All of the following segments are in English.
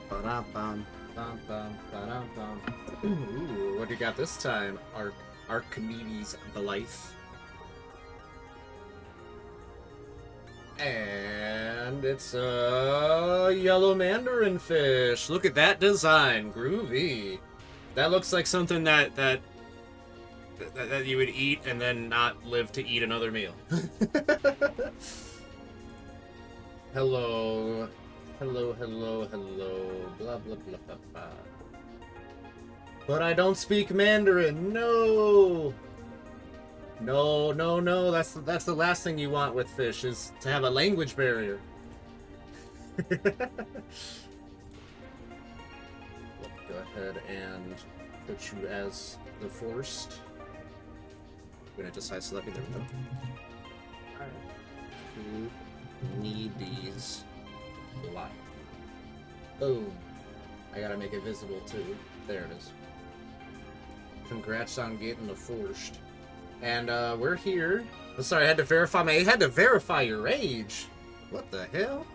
Ba-dum-bum, bum-bum, ba-dum-bum. Ooh, what do you got this time? Archimedes the Life. And it's a yellow mandarin fish. Look at that design. Groovy. That looks like something that you would eat and then not live to eat another meal. Hello. Hello, hello, hello. Blah, blah, blah, blah, blah. But I don't speak Mandarin. No. No, no, no. That's the last thing you want with fish, is to have a language barrier. Go ahead and put you as the forced. I'm gonna decide selecting. There we go. Alright. You need these live. Boom. I gotta make it visible too. There it is. Congrats on getting the forced. And we're here. Oh, sorry, I had to verify your age. What the hell?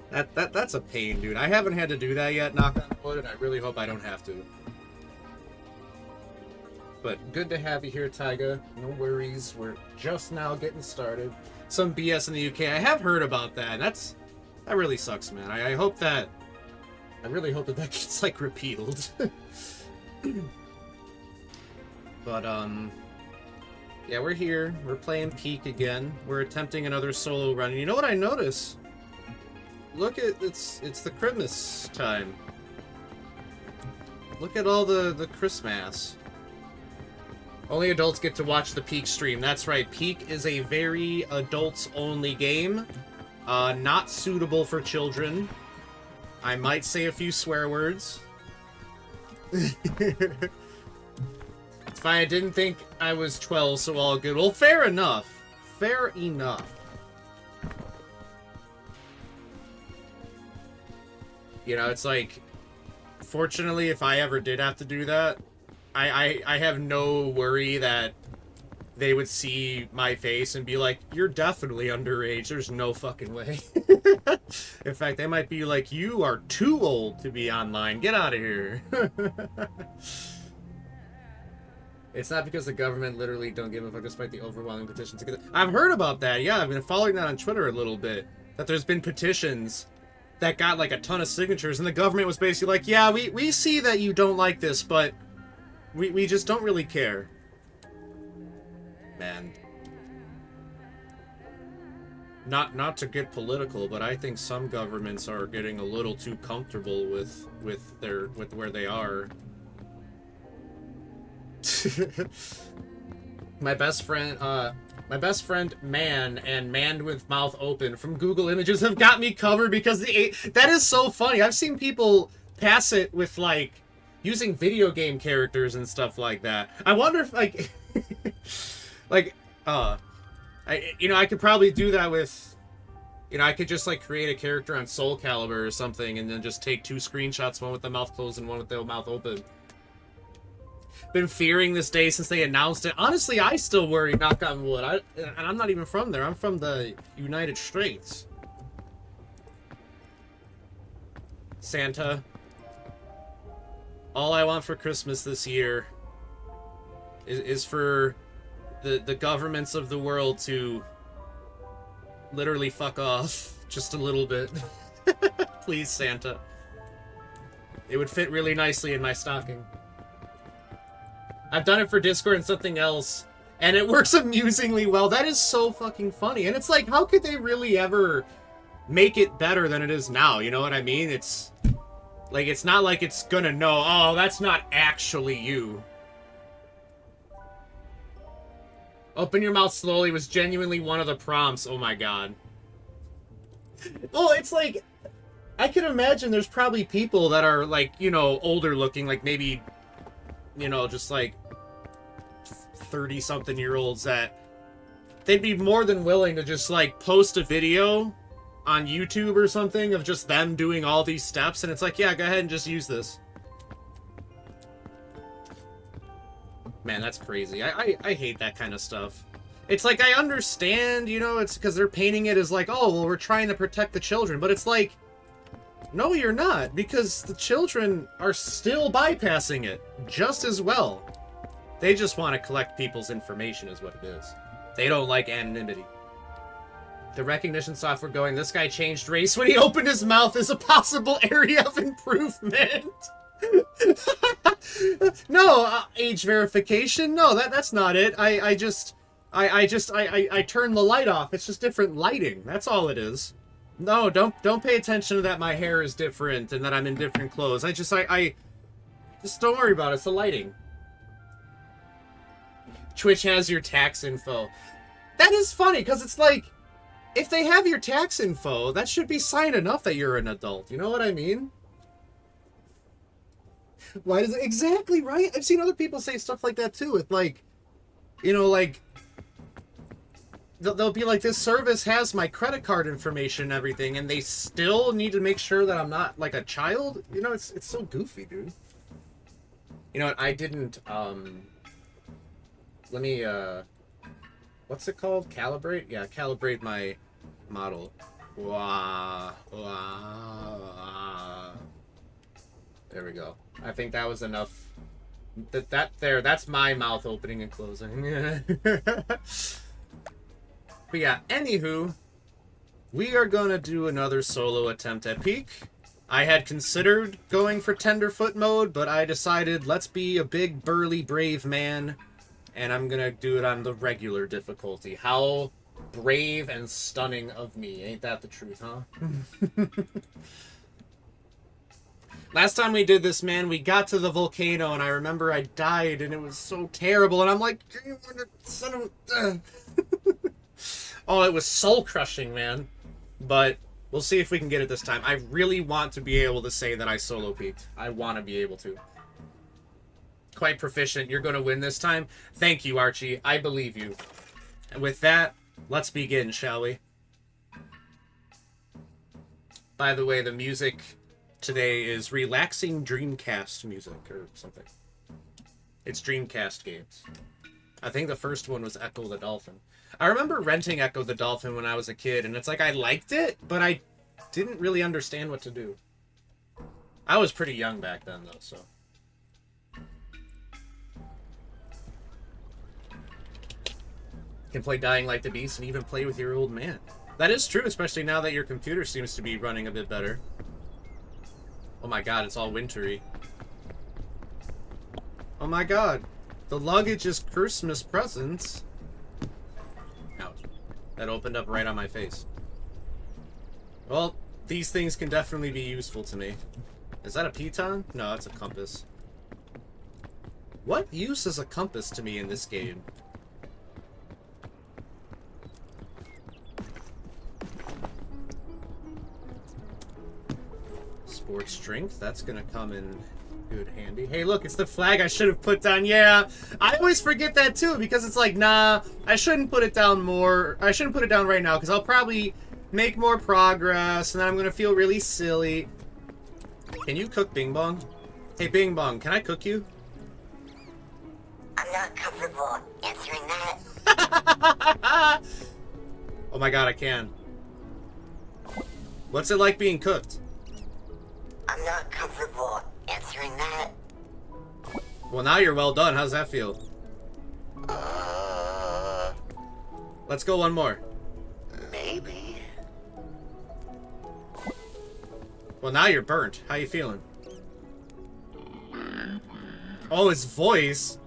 That's a pain, dude. I haven't had to do that yet, knock on wood, and I really hope I don't have to. But good to have you here, Tyga. No worries. We're just now getting started. Some BS in the UK. I have heard about that. That really sucks, man. I hope that. I really hope that gets like repealed. But yeah, we're here. We're playing Peak again. We're attempting another solo run. And you know what I notice? Look at it's the Christmas time. Look at all the Christmas. Only adults get to watch the Peak stream. That's right. Peak is a very adults-only game. Not suitable for children. I might say a few swear words. It's fine. I didn't think I was 12, so all good. Well, fair enough. Fair enough. You know, it's like, fortunately, if I ever did have to do that, I have no worry that they would see my face and be like, you're definitely underage. There's no fucking way. In fact, they might be like, you are too old to be online. Get out of here. It's not because the government literally don't give a fuck despite the overwhelming petitions. I've heard about that. Yeah, I've been following that on Twitter a little bit. That there's been petitions that got like a ton of signatures, and the government was basically like, yeah, we see that you don't like this, but we just don't really care. Man. Not to get political, but I think some governments are getting a little too comfortable with where they are. My best friend Man and Man with Mouth Open from Google Images have got me covered because that is so funny. I've seen people pass it with like using video game characters and stuff like that. I wonder if like I could probably do that with, I could just like create a character on Soul Calibur or something and then just take two screenshots, one with the mouth closed and one with the mouth open. Been fearing this day since they announced it. Honestly, I still worry, knock on wood. And I'm not even from there. I'm from the United States. Santa, all I want for Christmas this year is for the governments of the world to literally fuck off just a little bit. Please, Santa. It would fit really nicely in my stocking. I've done it for Discord and something else, and it works amusingly well. That is so fucking funny. And it's like, how could they really ever make it better than it is now? You know what I mean? It's like, it's not like it's gonna know, oh, that's not actually you. Open your mouth slowly was genuinely one of the prompts. Oh my god. Oh, it's like, I can imagine there's probably people that are like, older looking, like maybe, just like 30-something-year-olds that they'd be more than willing to just like post a video on YouTube or something of just them doing all these steps, and it's like, yeah, go ahead and just use this. Man, that's crazy. I hate that kind of stuff. It's like, I understand, it's because they're painting it as like, oh, well, we're trying to protect the children, but it's like, No, you're not, because the children are still bypassing it just as well. They just want to collect people's information is what it is. They don't like anonymity. The recognition software going, this guy changed race when he opened his mouth is a possible area of improvement. No, age verification. No, that's not it. I turn the light off. It's just different lighting. That's all it is. No, don't pay attention to that my hair is different and that I'm in different clothes. I just don't worry about it. It's the lighting. Twitch has your tax info. That is funny, because it's like, if they have your tax info, that should be sign enough that you're an adult. You know what I mean? Why does it... Exactly, right? I've seen other people say stuff like that, too. With, like, you know, like... They'll be like, this service has my credit card information and everything, and they still need to make sure that I'm not, like, a child? You know, it's so goofy, dude. You know what? I didn't, Let me, what's it called? Calibrate? Yeah, calibrate my model. Wah, wah. There we go. I think that was enough. That's my mouth opening and closing. But yeah, anywho, we are gonna do another solo attempt at Peak. I had considered going for Tenderfoot mode, but I decided let's be a big, burly, brave man. And I'm gonna do it on the regular difficulty. How brave and stunning of me. Ain't that the truth, huh? Last time we did this, man, we got to the volcano, and I remember I died, and it was so terrible, and I'm like, son of... Oh, it was soul-crushing, man. But we'll see if we can get it this time. I really want to be able to say that I solo peaked. I want to be able to. Quite proficient. You're going to win this time. Thank you, Archie. I believe you. And with that, let's begin, shall we? By the way, the music today is relaxing Dreamcast music or something. It's Dreamcast games. I think the first one was Echo the Dolphin. I remember renting Echo the Dolphin when I was a kid, and it's like I liked it, but I didn't really understand what to do. I was pretty young back then, though, so... Can play Dying Light the Beast and even play with your old man. That is true, especially now that your computer seems to be running a bit better. Oh my god, it's all wintry. Oh my god. The luggage is Christmas presents. Ouch. That opened up right on my face. Well, these things can definitely be useful to me. Is that a piton? No, that's a compass. What use is a compass to me in this game? Sports strength, that's gonna come in good handy. Hey, look, it's the flag I should have put down. Yeah, I always forget that too, because it's like, nah, I shouldn't put it down more. I shouldn't put it down right now, because I'll probably make more progress, and then I'm gonna feel really silly. Can you cook Bing Bong? Hey, Bing Bong, can I cook you? I'm not comfortable answering that. Oh my god, I can. What's it like being cooked? I'm not comfortable answering that. Well, now you're well done. How's that feel? Let's go one more. Maybe. Well, now you're burnt. How you feeling? Oh, his voice.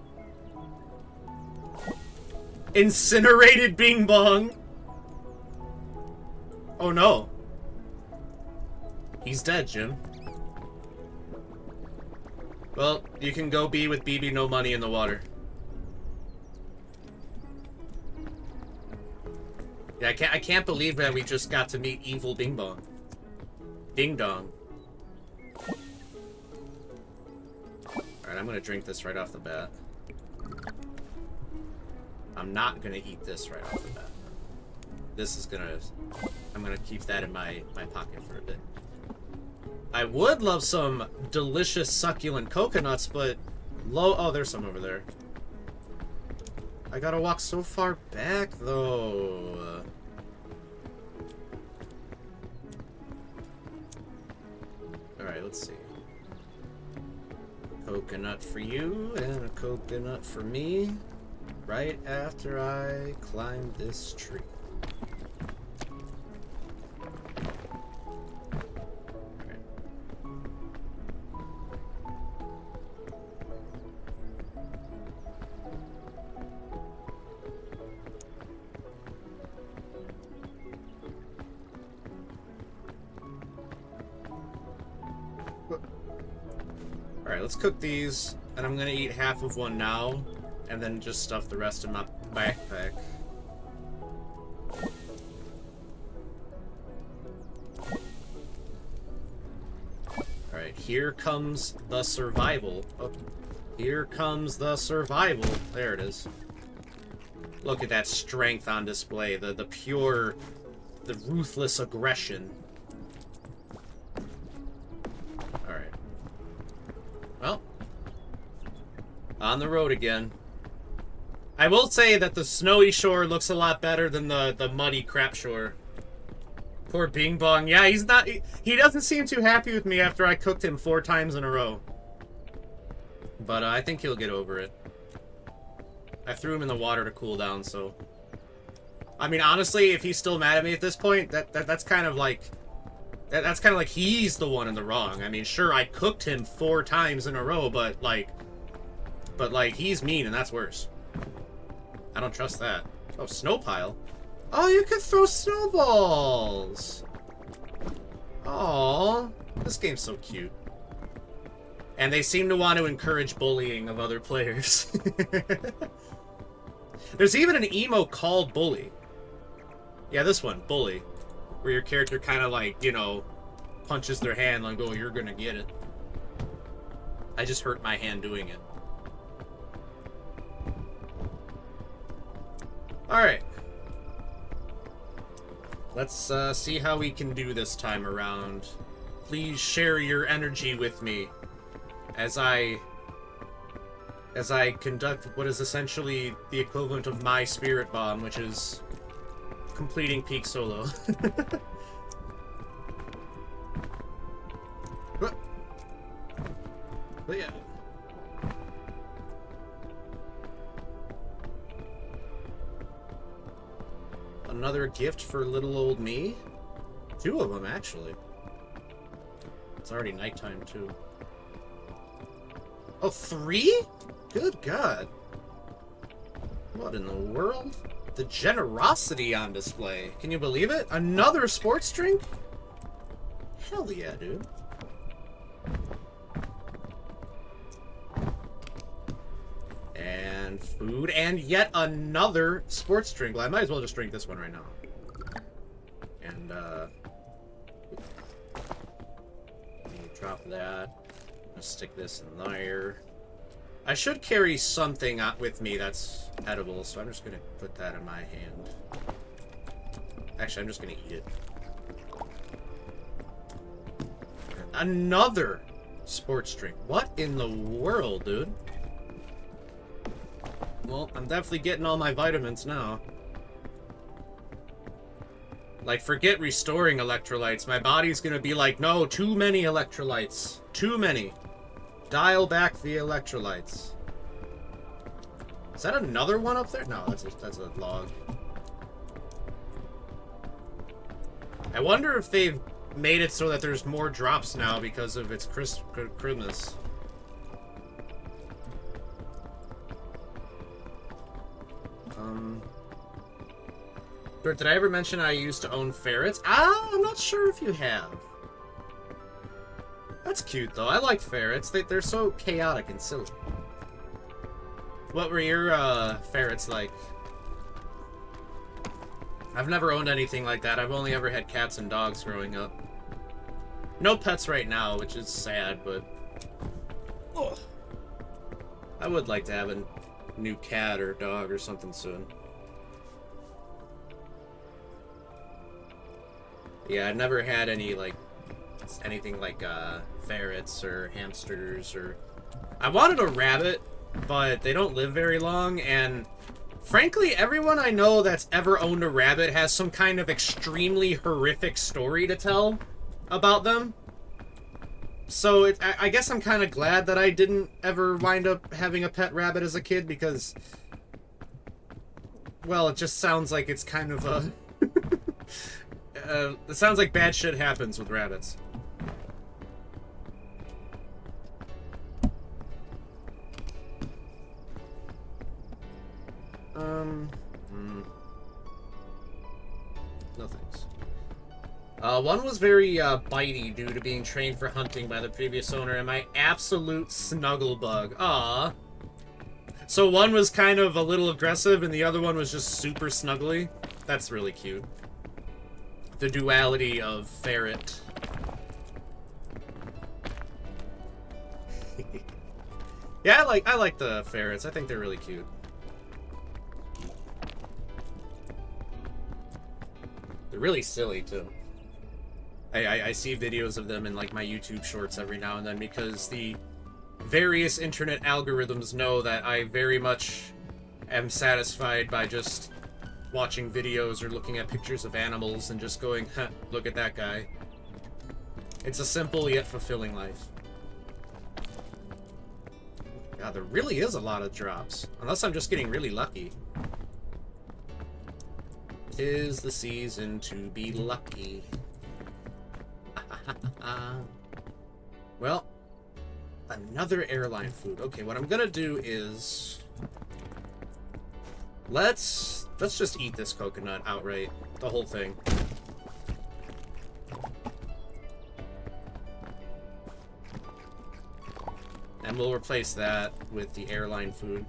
Incinerated Bing Bong. Oh no. He's dead, Jim. Well, you can go be with BB No Money in the water. Yeah, I can't believe that we just got to meet evil Bing Bong. Ding Dong. Alright, I'm gonna drink this right off the bat. I'm not gonna eat this right off the bat. This is gonna... I'm gonna keep that in my pocket for a bit. I would love some delicious succulent coconuts, but oh, there's some over there. I gotta walk so far back, though. Let's see. Coconut for you and a coconut for me. Right after I climb this tree. Alright, let's cook these, and I'm gonna eat half of one now, and then just stuff the rest in my backpack. Alright, here comes the survival. Oh, here comes the survival. There it is. Look at that strength on display, the pure, the ruthless aggression. Alright. Well, on the road again. I will say that the snowy shore looks a lot better than the muddy crap shore. Poor Bing Bong. Yeah, he's not... He doesn't seem too happy with me after I cooked him 4 times in a row. But I think he'll get over it. I threw him in the water to cool down, so... I mean, honestly, if he's still mad at me at this point, that's kind of like... That's kind of like he's the one in the wrong. I mean, sure, I cooked him 4 times in a row, but like, he's mean, and that's worse. I don't trust that. Oh, snow pile. Oh, you can throw snowballs. Aww, this game's so cute. And they seem to want to encourage bullying of other players. There's even an emo called Bully. Yeah, this one, Bully. Where your character kind of like, you know, punches their hand like, oh, you're gonna get it. I just hurt my hand doing it. Alright. Let's see how we can do this time around. Please share your energy with me as I conduct what is essentially the equivalent of my spirit bomb, which is completing Peak Solo. But yeah. Another gift for little old me? 2 of them, actually. It's already nighttime, too. Oh, 3? Good God. What in the world? The generosity on display. Can you believe it? Another sports drink? Hell yeah, dude. And food, and yet another sports drink. Well, I might as well just drink this one right now. And, drop that. I'm gonna stick this in there. I should carry something with me that's edible, so I'm just gonna put that in my hand. Actually, I'm just gonna eat it. Another sports drink. What in the world, dude? Well, I'm definitely getting all my vitamins now. Like, forget restoring electrolytes. My body's gonna be like, no, too many electrolytes. Too many. Dial back the electrolytes. Is that another one up there? No, that's a log. I wonder if they've made it so that there's more drops now because of its Christmas. Did I ever mention I used to own ferrets? I'm not sure if you have. That's cute, though. I like ferrets. They're so chaotic and silly. What were your ferrets like? I've never owned anything like that. I've only ever had cats and dogs growing up. No pets right now, which is sad, but... Oh, I would like to have a new cat or dog or something soon. Yeah, I've never had any, like, anything like, ferrets or hamsters or... I wanted a rabbit, but they don't live very long, and frankly, everyone I know that's ever owned a rabbit has some kind of extremely horrific story to tell about them. So I guess I'm kind of glad that I didn't ever wind up having a pet rabbit as a kid because, well, it just sounds like it's kind of a... it sounds like bad shit happens with rabbits. No thanks. One was very bitey due to being trained for hunting by the previous owner, and my absolute snuggle bug. Aww. So one was kind of a little aggressive, and the other one was just super snuggly. That's really cute. The duality of ferret. Yeah, I like the ferrets. I think they're really cute. They're really silly too. I see videos of them in like my YouTube shorts every now and then because the various internet algorithms know that I very much am satisfied by just watching videos or looking at pictures of animals and just going, huh, look at that guy. It's a simple yet fulfilling life. God, there really is a lot of drops. Unless I'm just getting really lucky. 'Tis the season to be lucky. Well, another airline food. Okay, what I'm gonna do is... Let's just eat this coconut outright. The whole thing. And we'll replace that with the airline food.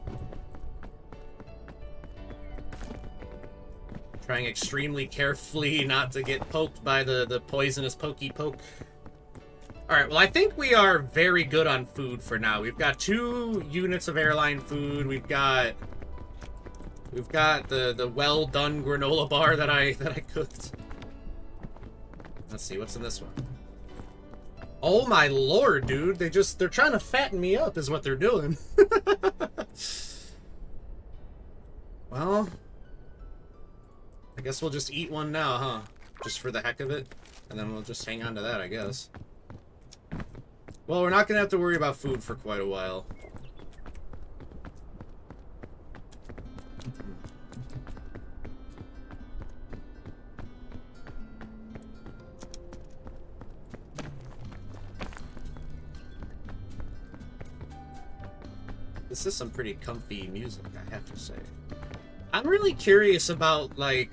Trying extremely carefully not to get poked by the poisonous pokey poke. Alright, well I think we are very good on food for now. We've got 2 units of airline food. We've got the well done granola bar that I cooked. Let's see, what's in this one? Oh my lord, dude. They're trying to fatten me up is what they're doing. Well, I guess we'll just eat one now, huh? Just for the heck of it. And then we'll just hang on to that, I guess. Well, we're not gonna have to worry about food for quite a while. This is some pretty comfy music, I have to say. I'm really curious about, like,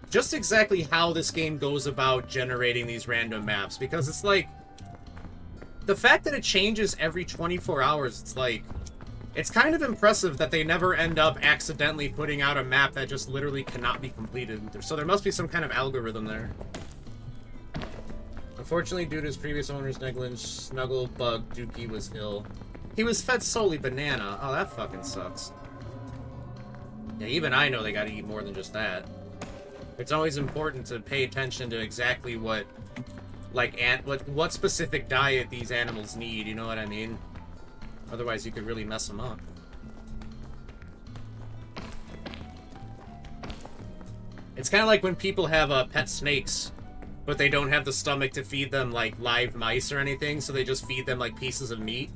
just exactly how this game goes about generating these random maps, because it's like, the fact that it changes every 24 hours, it's like, it's kind of impressive that they never end up accidentally putting out a map that just literally cannot be completed. So there must be some kind of algorithm there. Unfortunately, due to his previous owner's negligence, Snugglebug Dookie was ill. He was fed solely banana. Oh, that fucking sucks. Yeah, even I know they gotta eat more than just that. It's always important to pay attention to exactly what, like, what specific diet these animals need, you know what I mean? Otherwise, you could really mess them up. It's kind of like when people have pet snakes, but they don't have the stomach to feed them, like, live mice or anything, so they just feed them, like, pieces of meat.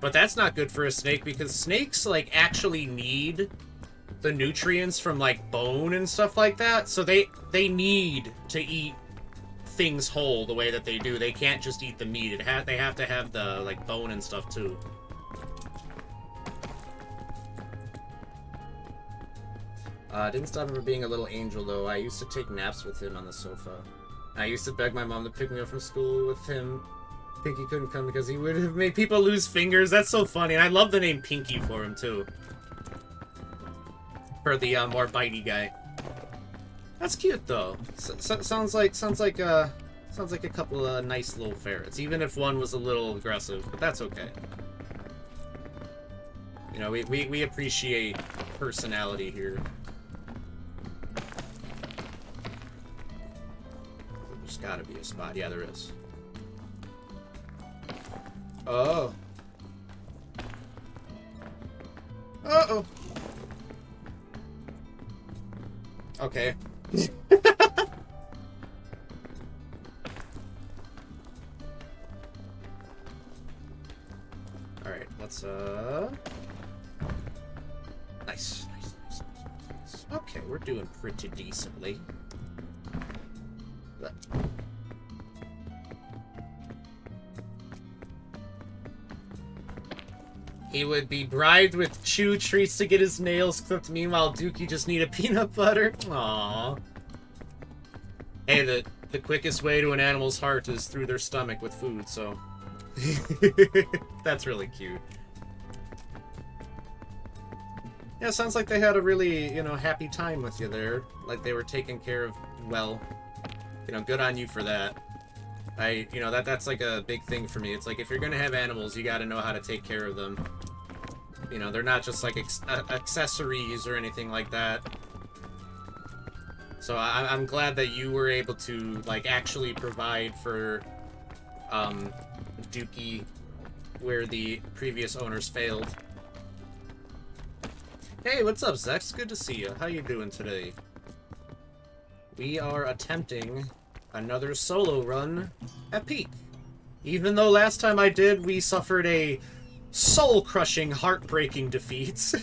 But that's not good for a snake, because snakes, like, actually need the nutrients from, like, bone and stuff like that, so they need to eat things whole the way that they do. They can't just eat the meat. They have to have the, like, bone and stuff, too. Didn't stop him from being a little angel, though. I used to take naps with him on the sofa. I used to beg my mom to pick me up from school with him. Pinky couldn't come because he would have made people lose fingers. That's so funny. And I love the name Pinky for him, too. For the more bitey guy. That's cute, though. Sounds like a couple of nice little ferrets. Even if one was a little aggressive, but that's okay. You know, we appreciate personality here. There's gotta be a spot. Yeah, there is. Oh. Uh-oh. Okay. pizza. Nice. Okay, we're doing pretty decently. But... he would be bribed with chew treats to get his nails clipped. Meanwhile, Dookie just need a peanut butter. Aww. Hey, the quickest way to an animal's heart is through their stomach with food, so... that's really cute. Yeah, sounds like they had a really, happy time with you there. Like they were taken care of well. Good on you for that. That's like a big thing for me. It's like, if you're gonna have animals, you gotta know how to take care of them. They're not just like accessories or anything like that. So I'm glad that you were able to, like, actually provide for, Dookie where the previous owners failed. Hey, what's up, Zex? Good to see you. How you doing today? We are attempting another solo run at Peak. Even though last time I did, we suffered a soul-crushing, heartbreaking defeat.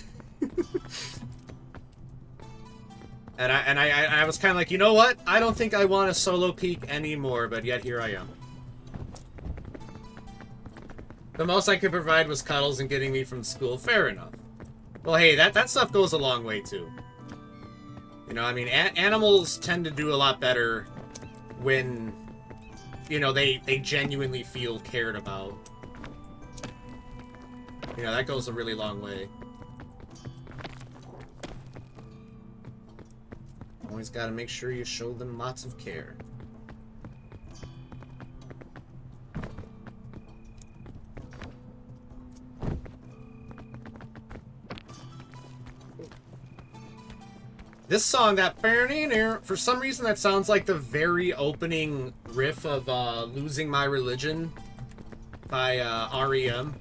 and I was kind of like, you know what? I don't think I want a solo Peak anymore, but yet here I am. The most I could provide was cuddles and getting me from school. Fair enough. Well, hey, that stuff goes a long way, too. I mean, animals tend to do a lot better when, they genuinely feel cared about. That goes a really long way. Always gotta make sure you show them lots of care. This song, for some reason that sounds like the very opening riff of Losing My Religion by R.E.M.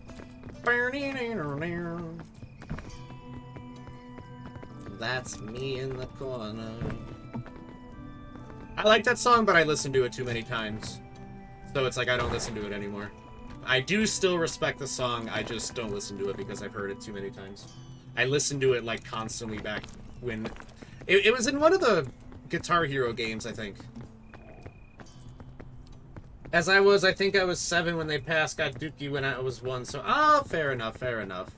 That's me in the corner. I like that song, but I listened to it too many times. So it's like I don't listen to it anymore. I do still respect the song, I just don't listen to it because I've heard it too many times. I listened to it like constantly back when... It was in one of the Guitar Hero games, I think. I think I was 7 when they passed, got Dookie when I was 1, so... Oh, fair enough, fair enough.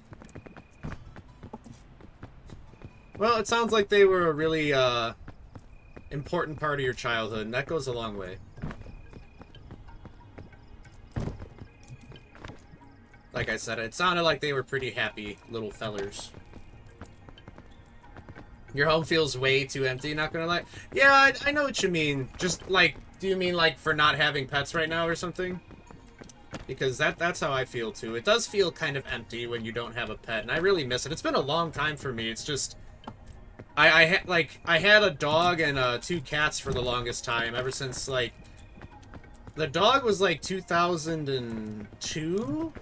Well, it sounds like they were a really, important part of your childhood, and that goes a long way. Like I said, it sounded like they were pretty happy little fellers. Your home feels way too empty, not gonna lie. Yeah, I know what you mean. Just, like, do you mean, like, for not having pets right now or something? Because that's how I feel, too. It does feel kind of empty when you don't have a pet, and I really miss it. It's been a long time for me. It's just... I had a dog and 2 cats for the longest time, ever since, like... The dog was, like, 2002?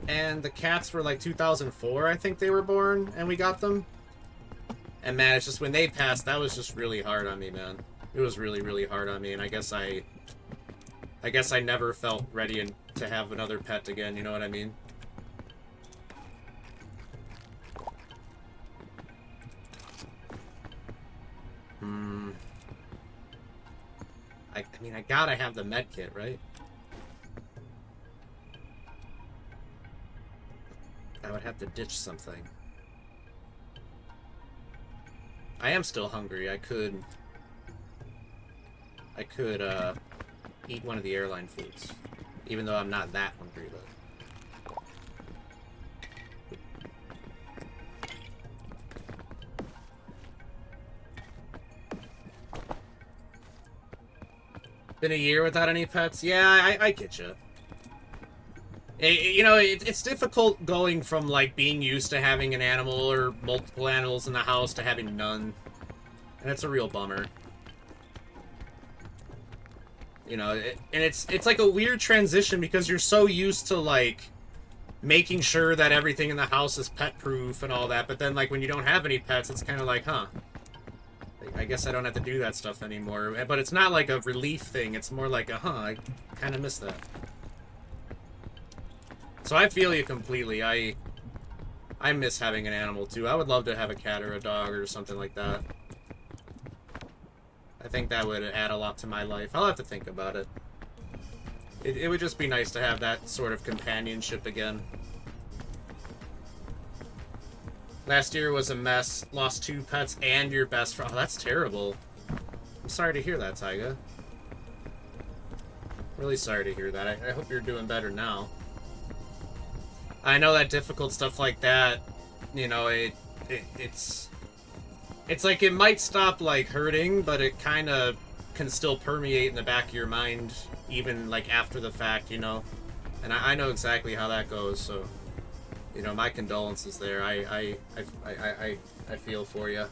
And the cats were, like, 2004, I think they were born, and we got them. And man, it's just when they passed, that was just really hard on me, man. It was really, really hard on me, and I guess I never felt ready to have another pet again, you know what I mean? I mean, I gotta have the med kit, right? I would have to ditch something. I am still hungry. I could eat one of the airline foods. Even though I'm not that hungry, but... Been a year without any pets? Yeah, I get you. It's difficult going from, like, being used to having an animal or multiple animals in the house to having none. And it's a real bummer. And it's like a weird transition because you're so used to, like, making sure that everything in the house is pet-proof and all that, but then, like, when you don't have any pets, it's kind of like, huh. I guess I don't have to do that stuff anymore. But it's not like a relief thing, it's more like a, huh, I kind of miss that. So I feel you completely. I miss having an animal too. I would love to have a cat or a dog or something like that. I think that would add a lot to my life. I'll have to think about it. It would just be nice to have that sort of companionship again. Last year was a mess. Lost 2 pets and your best friend. Oh, that's terrible. I'm sorry to hear that, Taiga. Really sorry to hear that. I hope you're doing better now. I know that difficult stuff like that, you know, it's like it might stop, like, hurting, but it kind of can still permeate in the back of your mind, even, like, after the fact, you know? And I know exactly how that goes, so, you know, my condolences there. I feel for you.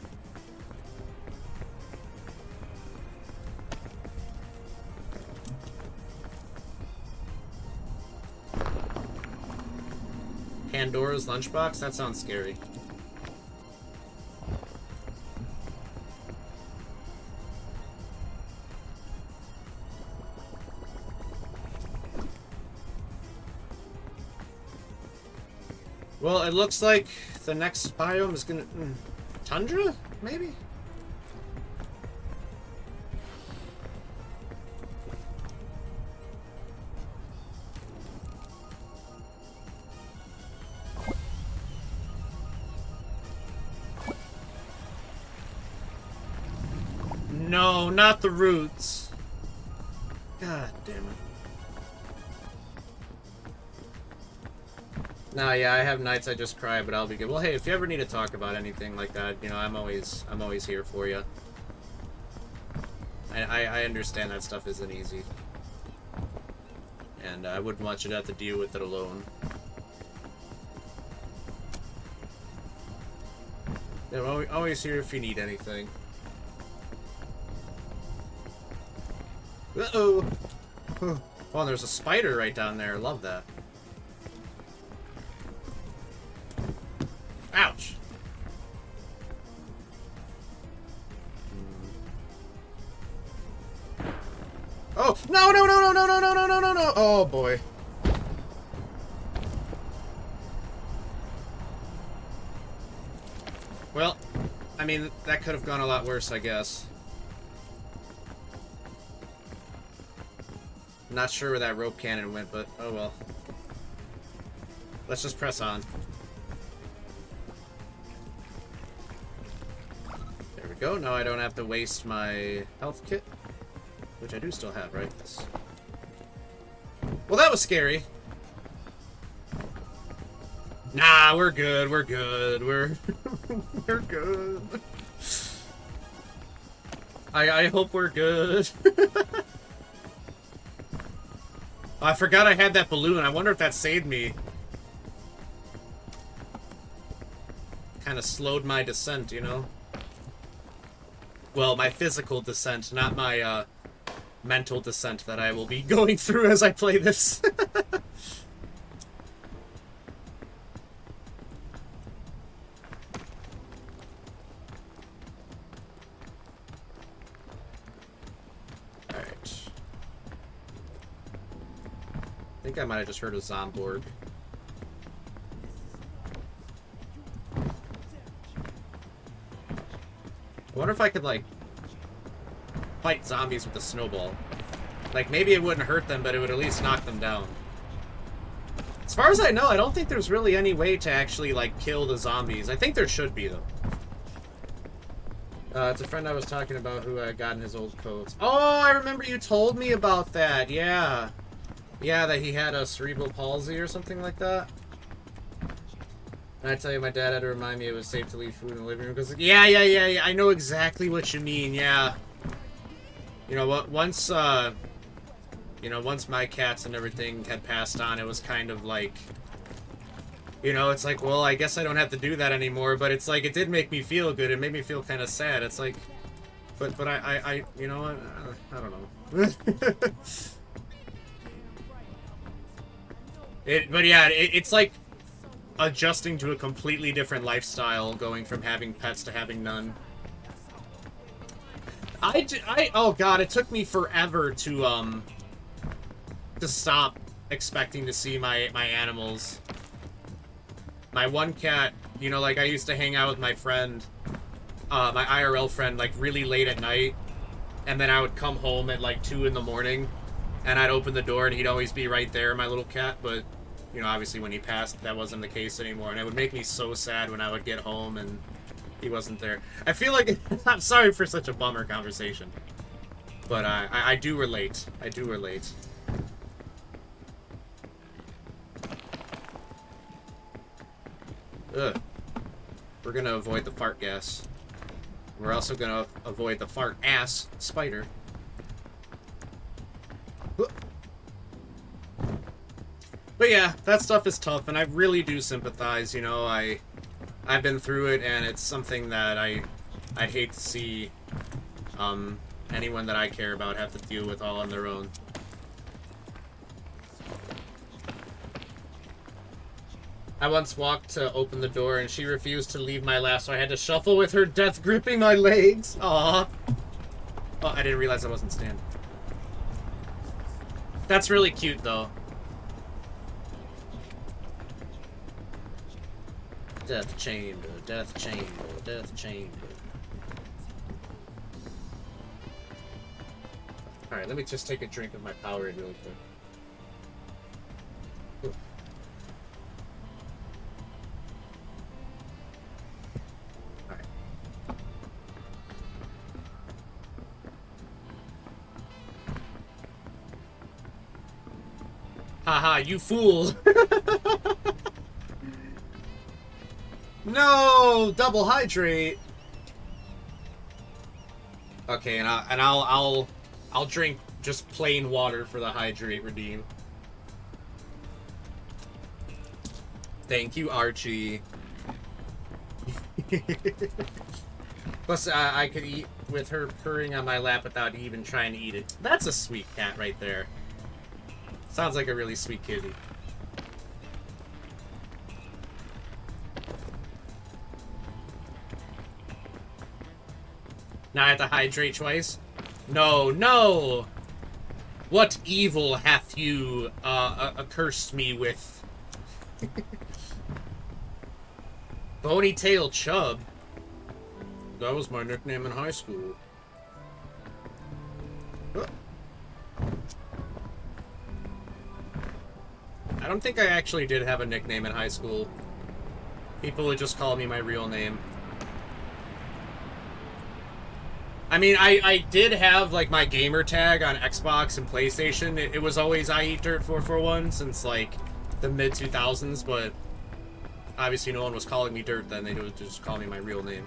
Pandora's lunchbox? That sounds scary. Well, it looks like the next biome is gonna... Tundra? Maybe? No, not the roots. God damn it. No, yeah, I have nights I just cry, but I'll be good. Well, hey, if you ever need to talk about anything like that, you know, I'm always here for you. I understand that stuff isn't easy. And I wouldn't want you to have to deal with it alone. Yeah, I'm always here if you need anything. Uh-oh! Oh, there's a spider right down there. Love that. Ouch! Oh! No, no, no, no, no, no, no, no, no, no, no! Oh, boy. Well, I mean, that could have gone a lot worse, I guess. Not sure where that rope cannon went, but oh well. Let's just press on. There we go. Now I don't have to waste my health kit. Which I do still have, right? Yes. Well, that was scary. Nah, we're good. We're good. We're good. I hope we're good. Oh, I forgot I had that balloon. I wonder if that saved me. Kind of slowed my descent, you know? Well, my physical descent, not my mental descent that I will be going through as I play this. I think I might have just heard a Zomborg. I wonder if I could, like, fight zombies with a snowball. Like, maybe it wouldn't hurt them, but it would at least knock them down. As far as I know, I don't think there's really any way to actually, like, kill the zombies. I think there should be, though. It's a friend I was talking about who got in his old coats. Oh, I remember you told me about that, yeah. Yeah, that he had a cerebral palsy or something like that. And I tell you, my dad had to remind me it was safe to leave food in the living room because, yeah, I know exactly what you mean, yeah. You know what? Once my cats and everything had passed on, it was kind of like, you know, it's like, well, I guess I don't have to do that anymore. But it's like it did make me feel good. It made me feel kind of sad. It's like, but I you know what? I don't know. But yeah, it's like adjusting to a completely different lifestyle, going from having pets to having none. Oh god, it took me forever to stop expecting to see my animals. My one cat, you know, like I used to hang out with my friend, my IRL friend, like really late at night, and then I would come home at like 2 in the morning, and I'd open the door and he'd always be right there, my little cat, but, you know, obviously when he passed, that wasn't the case anymore, and it would make me so sad when I would get home and he wasn't there. I feel like, I'm sorry for such a bummer conversation, but I do relate. I do relate. Ugh. We're gonna avoid the fart gas. We're also gonna avoid the fart ass spider. But yeah, that stuff is tough, and I really do sympathize. You know, I've been through it, and it's something that I'd hate to see anyone that I care about have to deal with all on their own. I once walked to open the door and she refused to leave my lap, so I had to shuffle with her, death gripping my legs. Aww. Oh, I didn't realize I wasn't standing. That's really cute, though. Death chamber, death chamber, death chamber. Alright, let me just take a drink of my Powerade really quick. Haha, you fool! No, double hydrate. Okay, and I'll drink just plain water for the hydrate redeem. Thank you, Archie. Plus, I could eat with her purring on my lap without even trying to eat it. That's a sweet cat right there. Sounds like a really sweet kitty. Now I have to hydrate twice? No, no! What evil hath you accursed me with? Bony Tail Chub? That was my nickname in high school. I don't think I actually did have a nickname in high school. People would just call me my real name. I mean, I did have, like, my gamer tag on Xbox and PlayStation. It was always I Eat Dirt 441 since, like, the mid-2000s, but obviously no one was calling me Dirt then. They would just call me my real name.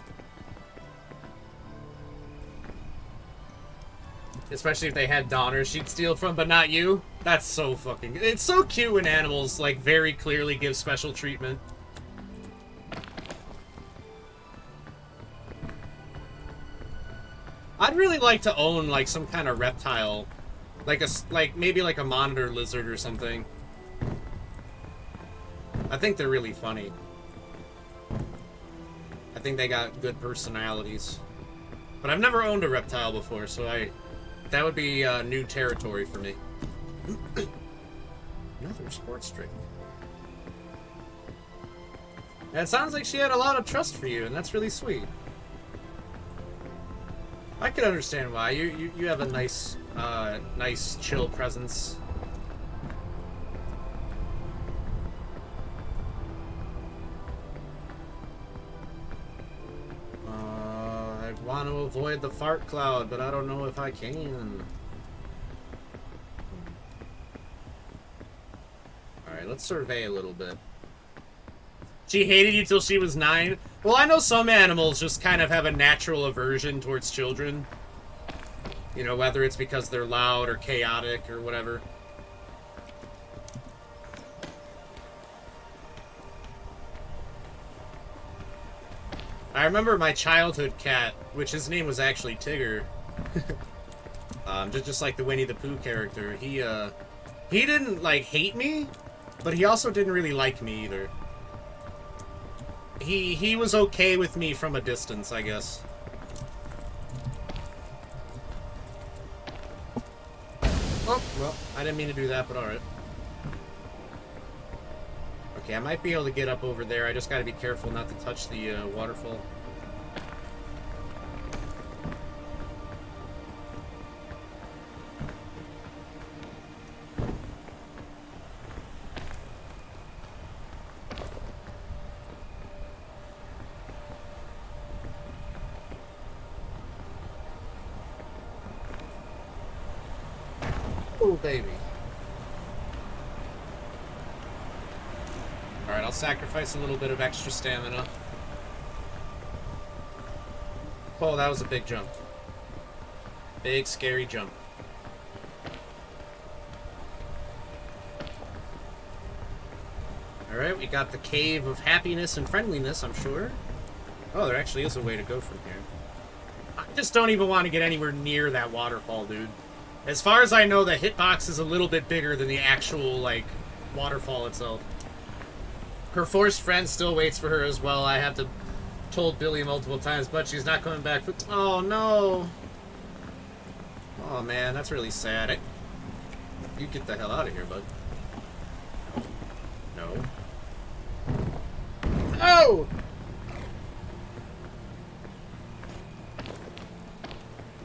Especially if they had Donner she'd steal from, but not you. That's so fucking... It's so cute when animals, like, very clearly give special treatment. I'd really like to own, like, some kind of reptile. Like, maybe like a monitor lizard or something. I think they're really funny. I think they got good personalities. But I've never owned a reptile before, so that would be new territory for me. Another sports drink. And it sounds like she had a lot of trust for you, and that's really sweet. I can understand why. You have a nice, nice chill presence. I want to avoid the fart cloud, but I don't know if I can. Alright, let's survey a little bit. She hated you till she was 9? Well, I know some animals just kind of have a natural aversion towards children. You know, whether it's because they're loud or chaotic or whatever. I remember my childhood cat, which his name was actually Tigger. Just like the Winnie the Pooh character. He didn't, like, hate me, but he also didn't really like me either. He was okay with me from a distance, I guess. Oh, well, I didn't mean to do that, but alright. Okay, I might be able to get up over there. I just gotta be careful not to touch the waterfall. Oh, baby. Alright, I'll sacrifice a little bit of extra stamina. Oh, that was a big jump. Big, scary jump. Alright, we got the Cave of Happiness and Friendliness, I'm sure. Oh, there actually is a way to go from here. I just don't even want to get anywhere near that waterfall, dude. As far as I know, the hitbox is a little bit bigger than the actual, like, waterfall itself. Her forced friend still waits for her as well. I have told Billy multiple times, but she's not coming back. Oh, no. Oh, man, that's really sad. You get the hell out of here, bud. No. Oh!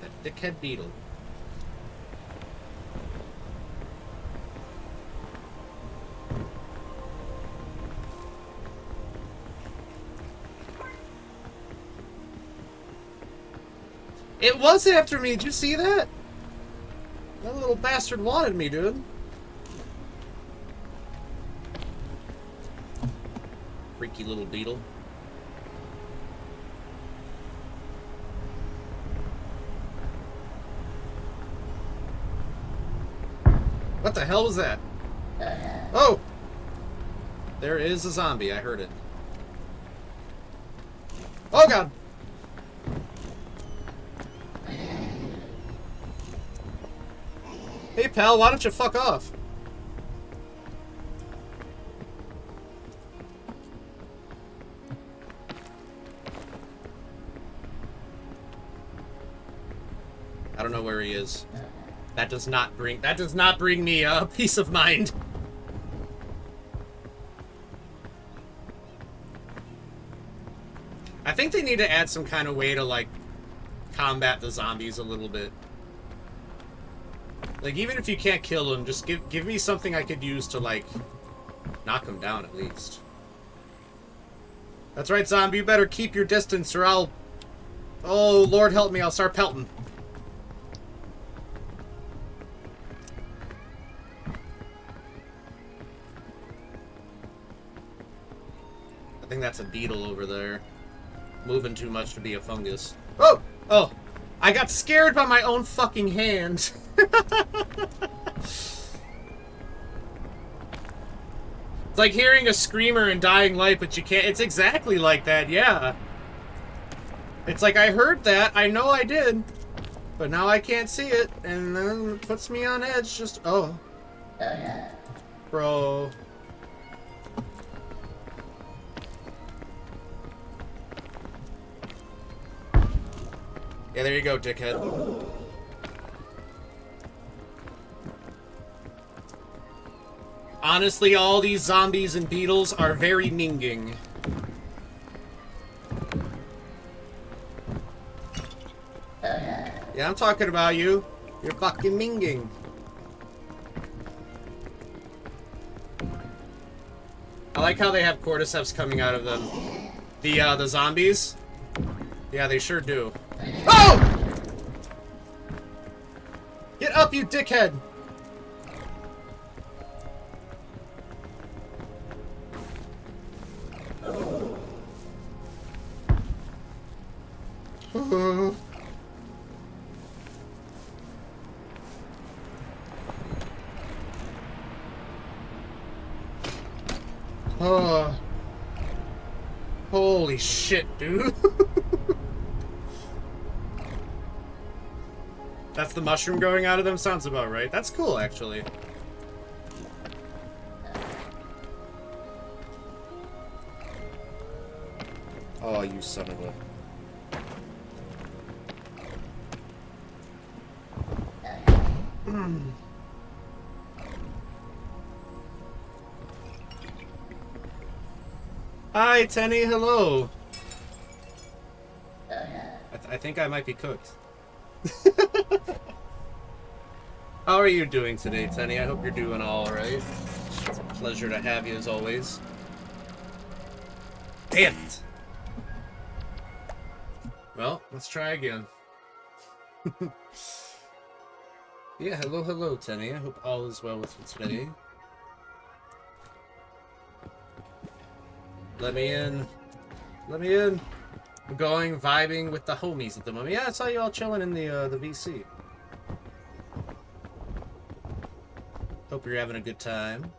That dickhead beetle. It was after me. Did you see that? That little bastard wanted me, dude. Freaky little beetle. What the hell was that? Oh! There is a zombie. I heard it. Oh, God! Hey, pal, why don't you fuck off? I don't know where he is. That does not bring me peace of mind. I think they need to add some kind of way to, like, combat the zombies a little bit. Like, even if you can't kill them, just give me something I could use to, like, knock them down at least. That's right, zombie, you better keep your distance or I'll... Oh, Lord help me, I'll start pelting. I think that's a beetle over there. Moving too much to be a fungus. Oh! Oh! I got scared by my own fucking hand. It's like hearing a screamer in Dying Light, but you can't. It's exactly like that, yeah. It's like I heard that, I know I did, but now I can't see it, and then it puts me on edge. Just oh, bro. Yeah, there you go, dickhead. Honestly, all these zombies and beetles are very minging. Yeah, I'm talking about you. You're fucking minging. I like how they have cordyceps coming out of them. The zombies? Yeah, they sure do. Oh! Get up, you dickhead! Oh. Holy shit, dude. That's the mushroom growing out of them? Sounds about right. That's cool, actually. Oh, you son of a... Hi, Tenny. Hello. I think I might be cooked. How are you doing today, Tenny? I hope you're doing all right. It's a pleasure to have you as always. Damn it. Well, let's try again. Yeah, hello, Tenny. I hope all is well with you today. Let me in. Let me in. I'm going vibing with the homies at the moment. Yeah, I saw you all chilling in the VC. Hope you're having a good time.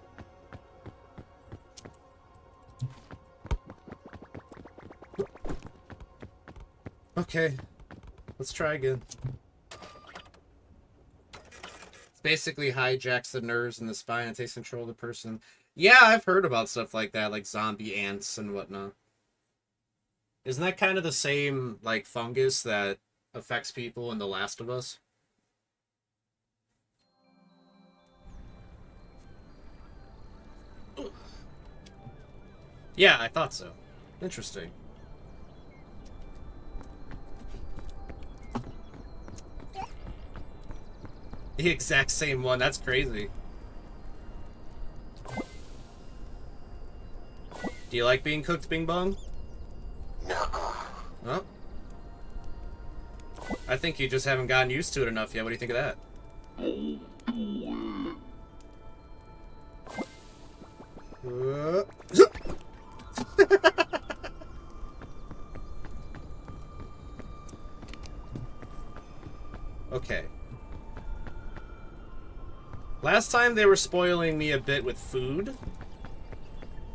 Okay, let's try again. It's basically hijacks the nerves and the spine and takes control of the person. Yeah, I've heard about stuff like that, like zombie ants and whatnot. Isn't that kind of the same, like, fungus that affects people in The Last of Us? Yeah, I thought so. Interesting. The exact same one. That's crazy. Do you like being cooked, Bing Bong? No. Well, I think you just haven't gotten used to it enough yet. What do you think of that? Okay. Last time they were spoiling me a bit with food.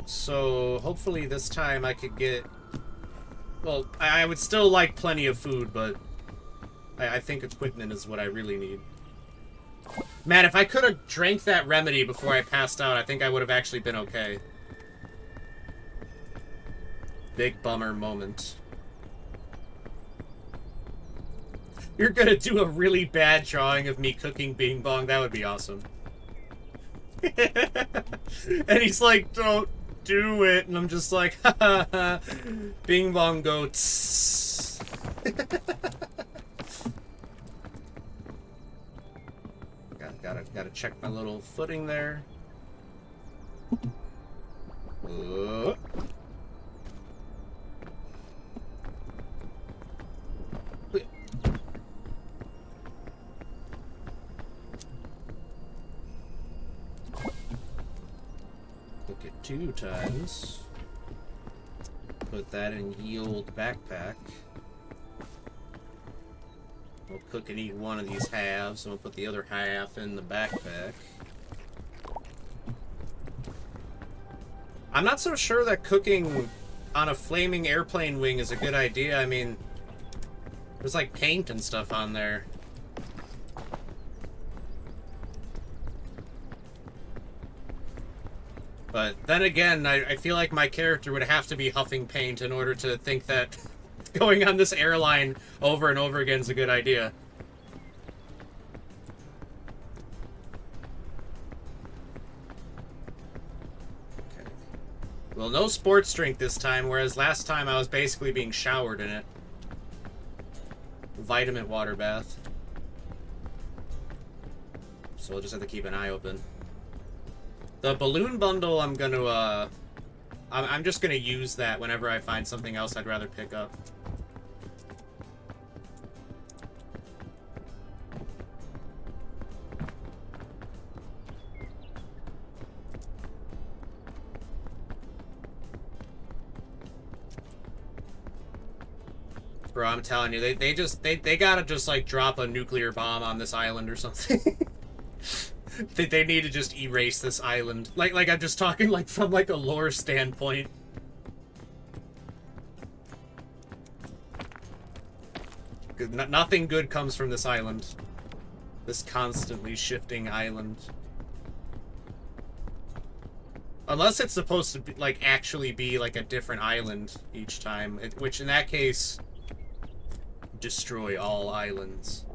So hopefully this time I could get... Well, I would still like plenty of food, but I think equipment is what I really need. Man, if I could have drank that remedy before I passed out, I think I would have actually been okay. Big bummer moment. You're gonna do a really bad drawing of me cooking Bing Bong. That would be awesome. And he's like, don't do it. And I'm just like, ha ha ha. Bing Bong go tss. Gotta check my little footing there. Click it 2 times. Put that in yield backpack. We'll cook and eat one of these halves, and we'll put the other half in the backpack. I'm not so sure that cooking on a flaming airplane wing is a good idea. I mean, there's like paint and stuff on there. But then again, I feel like my character would have to be huffing paint in order to think that going on this airline over and over again is a good idea. Okay. Well, no sports drink this time, whereas last time I was basically being showered in it. Vitamin water bath. So I'll just have to keep an eye open. The balloon bundle, I'm just gonna use that whenever I find something else I'd rather pick up. Bro, I'm telling you, they gotta just like drop a nuclear bomb on this island or something. They need to just erase this island. Like I'm just talking like from like a lore standpoint. Nothing good comes from this island. This constantly shifting island. Unless it's supposed to be, like, actually be like a different island each time, which in that case, destroy all islands.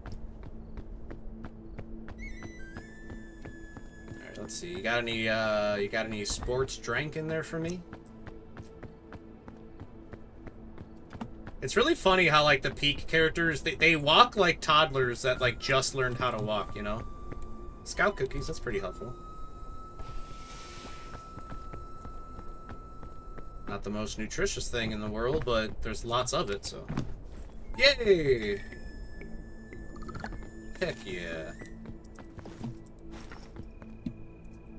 Alright, let's see. You got any sports drink in there for me? It's really funny how, like, the Peak characters, they walk like toddlers that, like, just learned how to walk, you know? Scout cookies, that's pretty helpful. Not the most nutritious thing in the world, but there's lots of it, so... Yay! Heck yeah.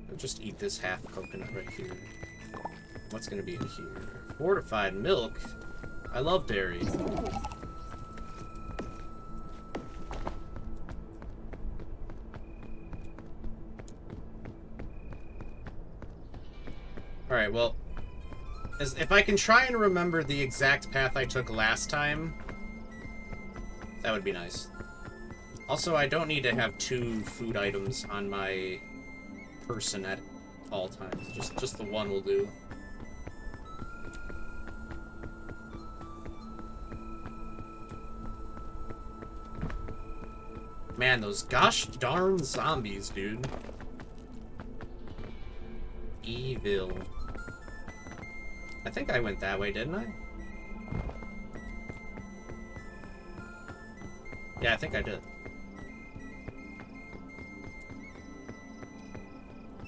I'll just eat this half coconut right here. What's gonna be in here? Fortified milk? I love dairy. Alright, well... if I can try and remember the exact path I took last time, that would be nice. Also, I don't need to have 2 food items on my person at all times. Just the one will do. Man, those gosh darn zombies, dude. Evil. I think I went that way, didn't I? Yeah, I think I did.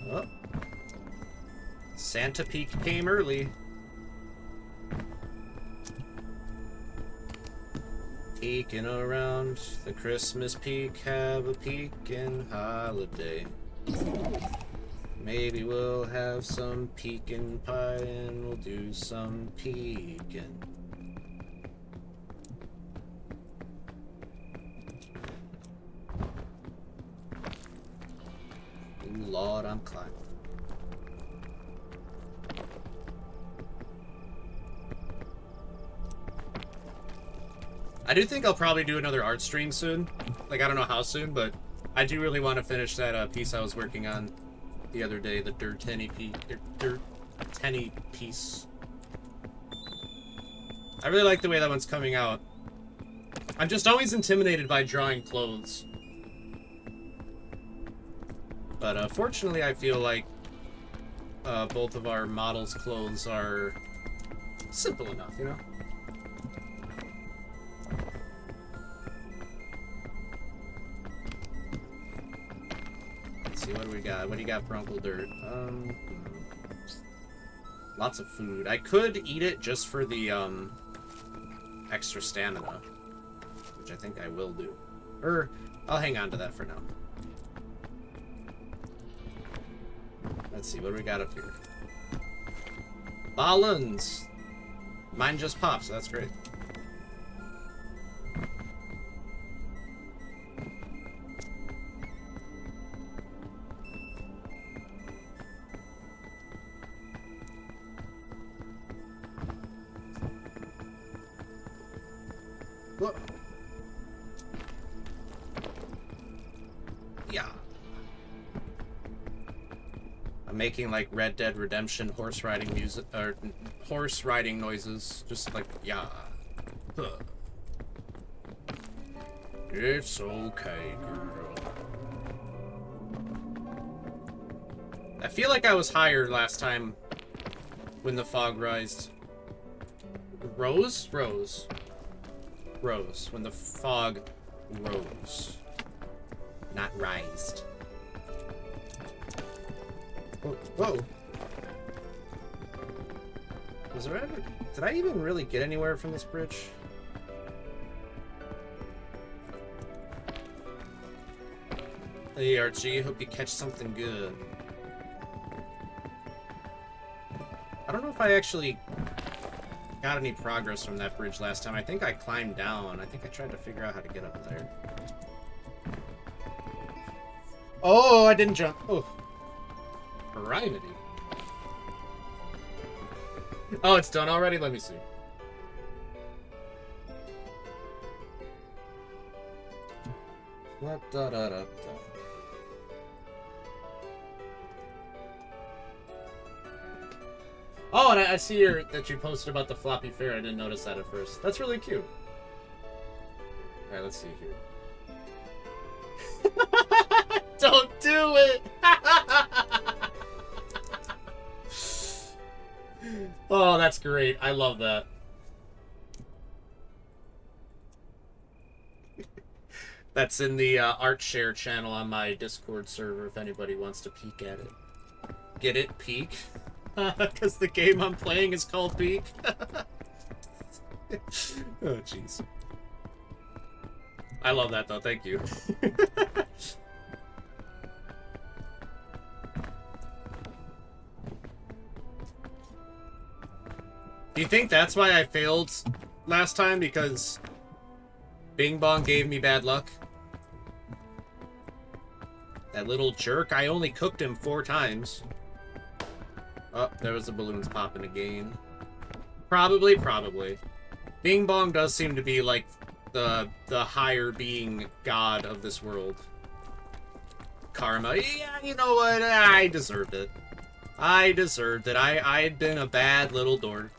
Oh. Santa Peak came early. Peeking around the Christmas peak, have a peeking holiday. Maybe we'll have some pecan pie and we'll do some peeking. Ooh, Lord, I'm climbing. I do think I'll probably do another art stream soon. Like, I don't know how soon, but I do really want to finish that piece I was working on the other day, the Dirt Tenny piece. I really like the way that one's coming out. I'm just always intimidated by drawing clothes. But fortunately, I feel like both of our models' clothes are simple enough, you know? Let's see, what do we got? What do you got for Uncle Dirt? Lots of food. I could eat it just for the extra stamina, which I think I will do. Or I'll hang on to that for now. Let's see, what do we got up here? Ballons! Mine just popped, so that's great. Whoa. Yeah. I'm making like Red Dead Redemption horse riding music, or horse riding noises, just like yeah. Huh. It's okay, girl. I feel like I was higher last time when the fog rised. Rose? Rose. Rose. When the fog rose. Not rised. Whoa. Whoa. Was there ever... Did I even really get anywhere from this bridge? Hey Archie, hope you catch something good. I don't know if I actually got any progress from that bridge last time. I think I climbed down. I think I tried to figure out how to get up there. Oh, I didn't jump. Oh. Priority. Oh, it's done already? Let me see. Da-da-da-da. Oh, and I see here that you posted about the floppy fair. I didn't notice that at first. That's really cute. Alright, let's see here. Don't do it! Oh, that's great. I love that. That's in the art share channel on my Discord server if anybody wants to peek at it. Get it? Peek? Because the game I'm playing is called Peek. Oh, jeez. I love that, though. Thank you. Do you think that's why I failed last time? Because Bing Bong gave me bad luck? That little jerk. I only cooked him 4 times. Oh, there was the balloons popping again. Probably. Bing Bong does seem to be like the higher being god of this world. Karma. Yeah, you know what? I deserved it. I had been a bad little dork.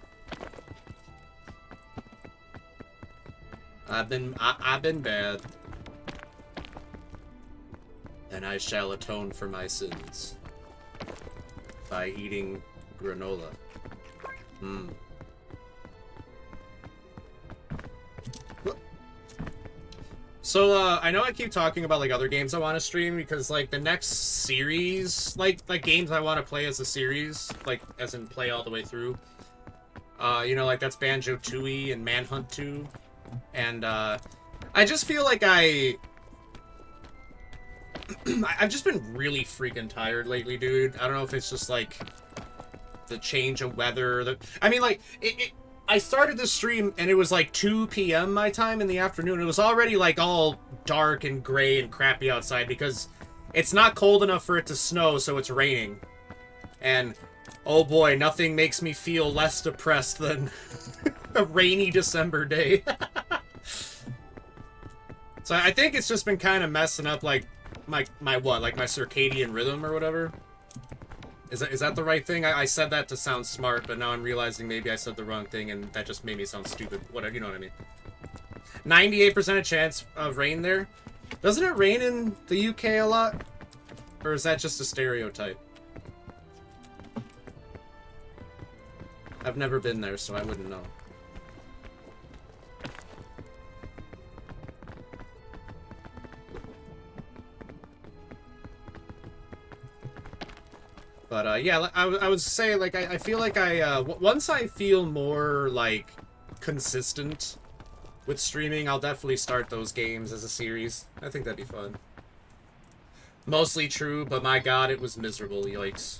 I've been bad. And I shall atone for my sins by eating granola. So, I know I keep talking about, like, other games I want to stream, because, like, the next series, like games I want to play as a series, like, as in play all the way through, you know, like, that's Banjo-Tooie and Manhunt 2, and, I just feel like I've just been really freaking tired lately, dude. I don't know if it's just, like, the change of weather, I mean, like, I started the stream and it was like 2 p.m. my time in the afternoon. It was already like all dark and gray and crappy outside because it's not cold enough for it to snow, so it's raining. And oh boy, nothing makes me feel less depressed than a rainy December day. So I think it's just been kind of messing up like my circadian rhythm or whatever. Is that the right thing? I said that to sound smart, but now I'm realizing maybe I said the wrong thing, and that just made me sound stupid. Whatever, you know what I mean. 98% chance of rain there. Doesn't it rain in the UK a lot? Or is that just a stereotype? I've never been there, so I wouldn't know. But, yeah, I was saying, like, I feel like once I feel more, like, consistent with streaming, I'll definitely start those games as a series. I think that'd be fun. Mostly true, but my god, it was miserable, yikes.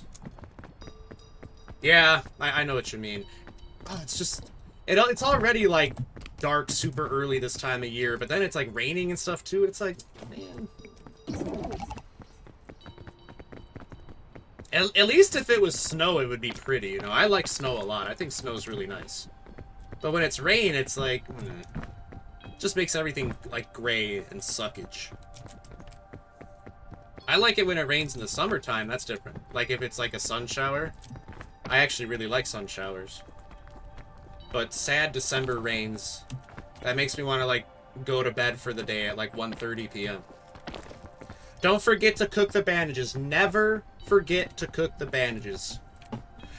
Yeah, I know what you mean. Oh, it's just, it's already, like, dark super early this time of year, but then it's, like, raining and stuff, too. It's like, man... At least if it was snow, it would be pretty, you know? I like snow a lot. I think snow's really nice. But when it's rain, it's like... just makes everything, like, gray and suckage. I like it when it rains in the summertime. That's different. Like, if it's, like, a sun shower. I actually really like sun showers. But sad December rains. That makes me want to, like, go to bed for the day at, like, 1:30 p.m. Don't forget to cook the bandages. Never forget to cook the bandages.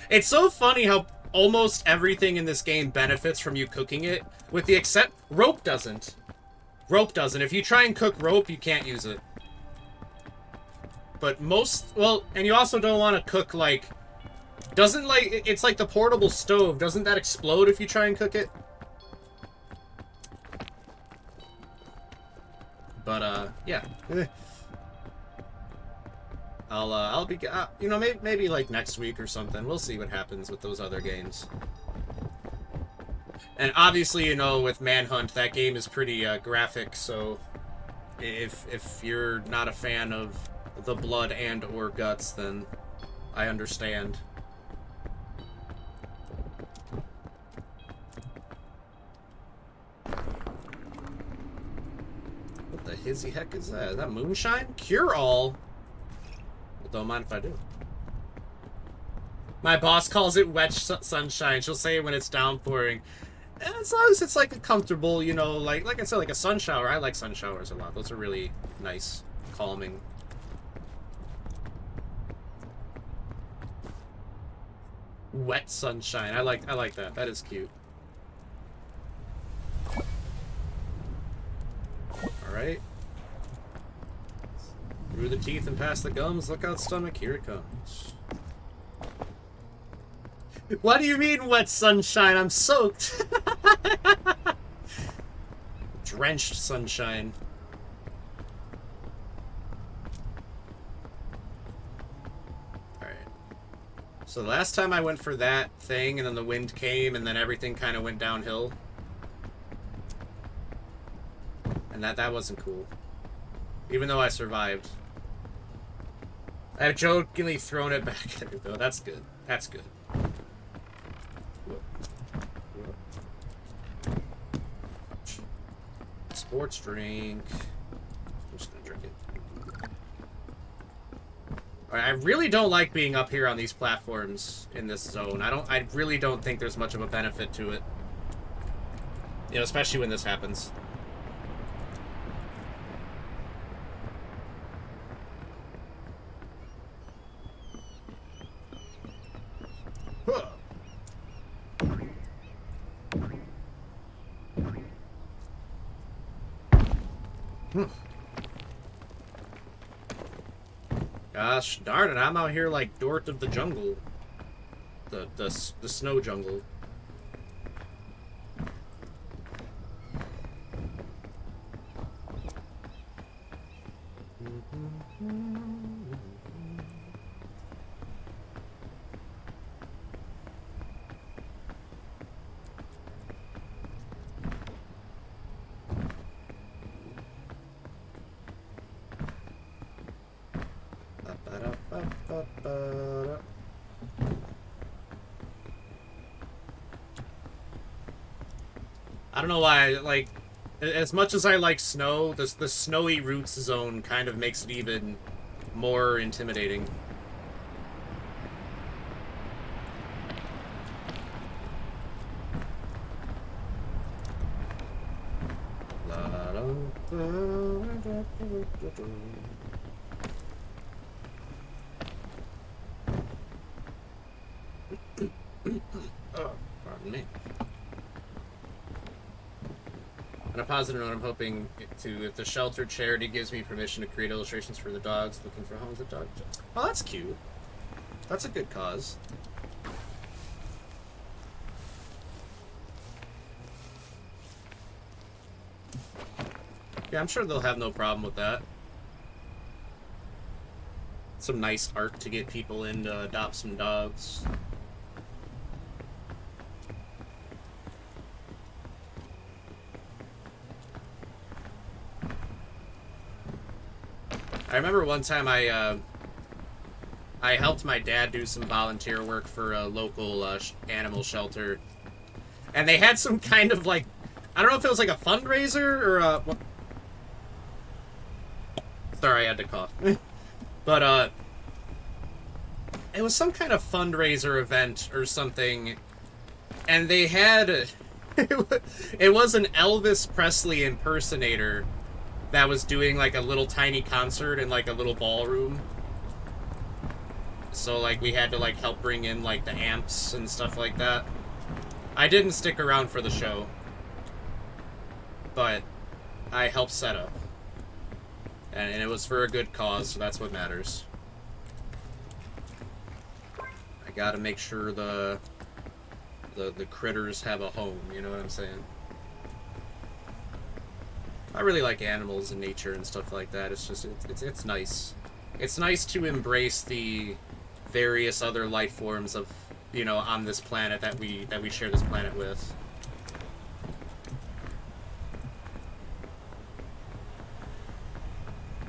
It's so funny how almost everything in this game benefits from you cooking it, with the except rope doesn't. Rope doesn't. If you try and cook rope, you can't use it. But and you also don't want to cook, like, doesn't, like, it's like the portable stove. Doesn't that explode if you try and cook it? But, yeah. I'll be, you know, maybe like next week or something. We'll see what happens with those other games. And obviously, you know, with Manhunt, that game is pretty graphic. So, if you're not a fan of the blood and or guts, then I understand. What the hizzy heck is that? Is that moonshine? Cure all. Don't mind if I do. My boss calls it wet sunshine. She'll say it when it's downpouring. And as long as it's like a comfortable, you know, like I said, like a sun shower. I like sun showers a lot. Those are really nice, calming. Wet sunshine. I like that. That is cute. All right. Through the teeth and past the gums, look out stomach, here it comes. What do you mean wet sunshine? I'm soaked. Drenched sunshine. Alright. So the last time I went for that thing, and then the wind came, and then everything kind of went downhill. And that wasn't cool. Even though I survived. I've jokingly thrown it back at her, though. That's good. That's good. Sports drink. I'm just gonna drink it. Alright, I really don't like being up here on these platforms in this zone. I really don't think there's much of a benefit to it. You know, especially when this happens. Gosh darn it, I'm out here like Dort of the jungle. The snow jungle. I don't know why, like, as much as I like snow, the snowy roots zone kind of makes it even more intimidating. Oh, pardon me. On a positive note, I'm hoping if the shelter charity gives me permission to create illustrations for the dogs looking for homes of dogs. Oh, that's cute. That's a good cause. Yeah, I'm sure they'll have no problem with that. Some nice art to get people in to adopt some dogs. I remember one time I helped my dad do some volunteer work for a local animal shelter, and they had some kind of like, I don't know if it was like a fundraiser or a... Sorry, I had to cough. But it was some kind of fundraiser event or something, and they had it was an Elvis Presley impersonator that was doing like a little tiny concert in like a little ballroom. So like we had to like help bring in like the amps and stuff like that. I didn't stick around for the show, but I helped set up. And it was for a good cause, so that's what matters. I gotta make sure the critters have a home, you know what I'm saying? I really like animals and nature and stuff like that. It's just, it's nice. It's nice to embrace the various other life forms of, you know, on this planet that we share this planet with.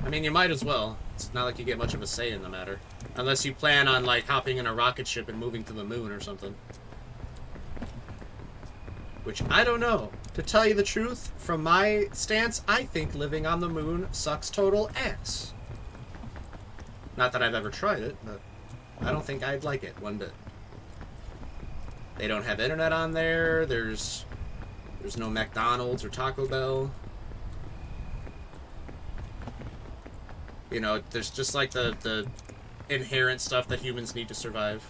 I mean, you might as well. It's not like you get much of a say in the matter. Unless you plan on, like, hopping in a rocket ship and moving to the moon or something. Which, I don't know. To tell you the truth, from my stance, I think living on the moon sucks total ass. Not that I've ever tried it, but I don't think I'd like it one bit. They don't have internet on there, there's no McDonald's or Taco Bell. You know, there's just like the inherent stuff that humans need to survive.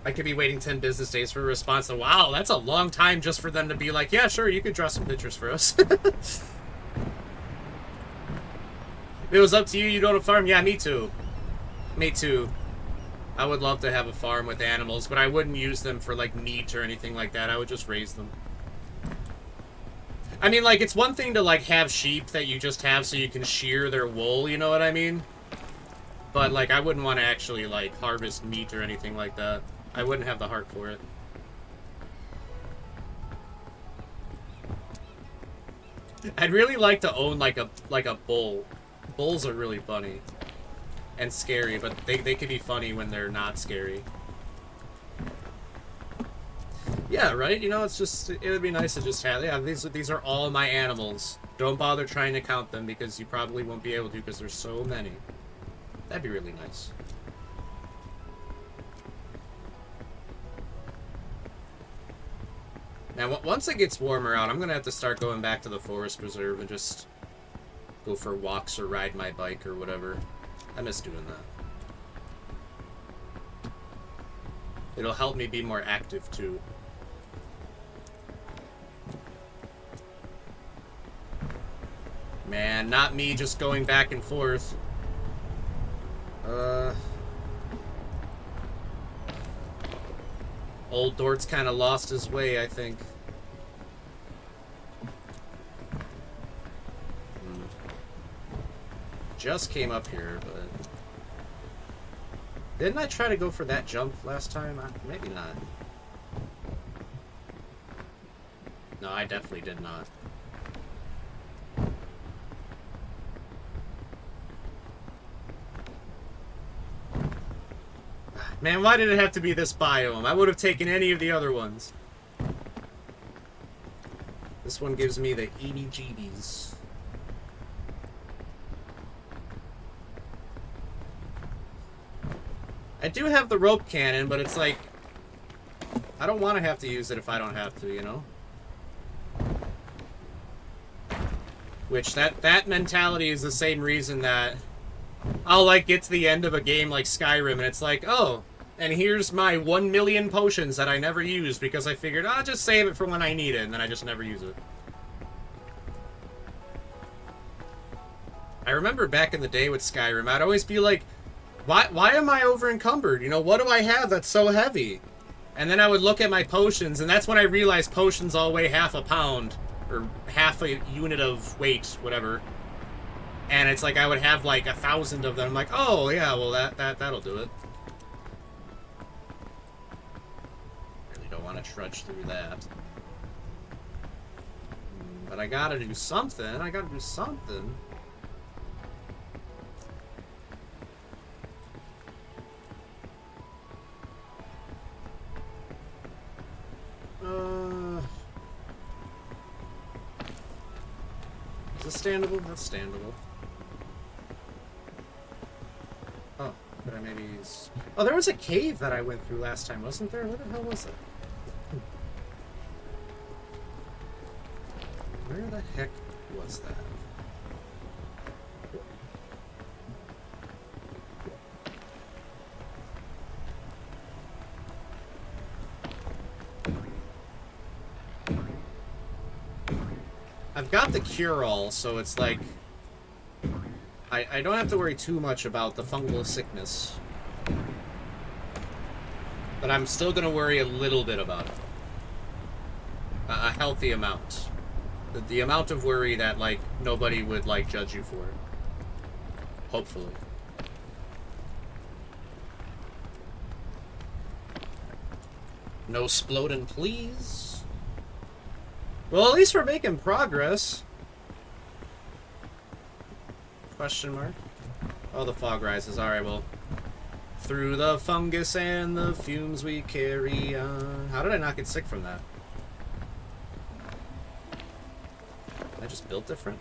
I could be waiting 10 business days for a response, and wow, that's a long time just for them to be like, yeah, sure, you could draw some pictures for us. it was up to you, you don't farm? Yeah, me too. Me too. I would love to have a farm with animals, but I wouldn't use them for, like, meat or anything like that. I would just raise them. I mean, like, it's one thing to, like, have sheep that you just have so you can shear their wool, you know what I mean? But, like, I wouldn't want to actually, like, harvest meat or anything like that. I wouldn't have the heart for it. I'd really like to own, like a bull. Bulls are really funny. And scary, but they can be funny when they're not scary. Yeah, right? You know, it's just, it would be nice to just have, yeah, these are all my animals. Don't bother trying to count them because you probably won't be able to because there's so many. That'd be really nice. Now, once it gets warmer out, I'm going to have to start going back to the forest preserve and just go for walks or ride my bike or whatever. I miss doing that. It'll help me be more active, too. Man, not me just going back and forth. Old Dort's kind of lost his way, I think. Just came up here, but... Didn't I try to go for that jump last time? Maybe not. No, I definitely did not. Man, why did it have to be this biome? I would have taken any of the other ones. This one gives me the heebie-jeebies. I do have the rope cannon, but it's like... I don't want to have to use it if I don't have to, you know? Which, that mentality is the same reason that I'll, like, get to the end of a game like Skyrim, and it's like, oh, and here's my 1 million potions that I never used because I figured, I'll just save it for when I need it, and then I just never use it. I remember back in the day with Skyrim, I'd always be like, why am I over encumbered? You know, what do I have that's so heavy? And then I would look at my potions, and that's when I realized potions all weigh half a pound, or half a unit of weight, whatever. And it's like I would have like 1,000 of them. I'm like, oh yeah, well that'll do it. Really don't want to trudge through that. But I gotta do something. I gotta do something. Is this standable? That's standable. Oh, but I maybe use... Oh, there was a cave that I went through last time, wasn't there? What the hell was it? Where the heck was that? I've got the cure-all, so it's like... I don't have to worry too much about the fungal sickness. But I'm still gonna worry a little bit about it. A healthy amount. The amount of worry that, like, nobody would, like, judge you for it. Hopefully. No sploding, please. Well, at least we're making progress. Question mark? Oh, the fog rises. Alright, well. Through the fungus and the fumes we carry on. How did I not get sick from that? I just built different.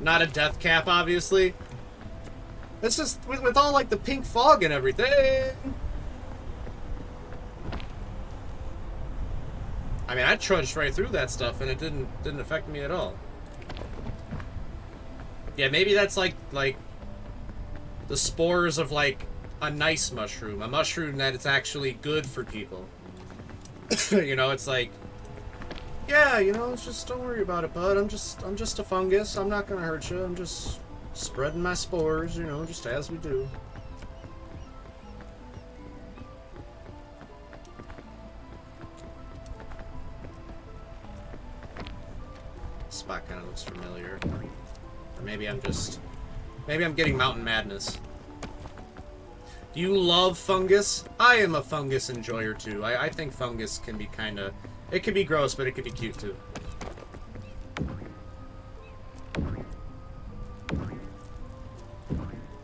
Not a death cap, obviously. It's just with all like the pink fog and everything. I mean, I trudged right through that stuff and it didn't affect me at all. Yeah, maybe that's like the spores of like a nice mushroom, a mushroom that it's actually good for people. You know, it's like, yeah, you know, it's just don't worry about it, bud. I'm just a fungus. I'm not gonna hurt you. I'm just spreading my spores, you know, just as we do. Spot kind of looks familiar. Or maybe I'm getting mountain madness. Do you love fungus? I am a fungus enjoyer too. I think fungus can be kind of... It can be gross, but it can be cute too.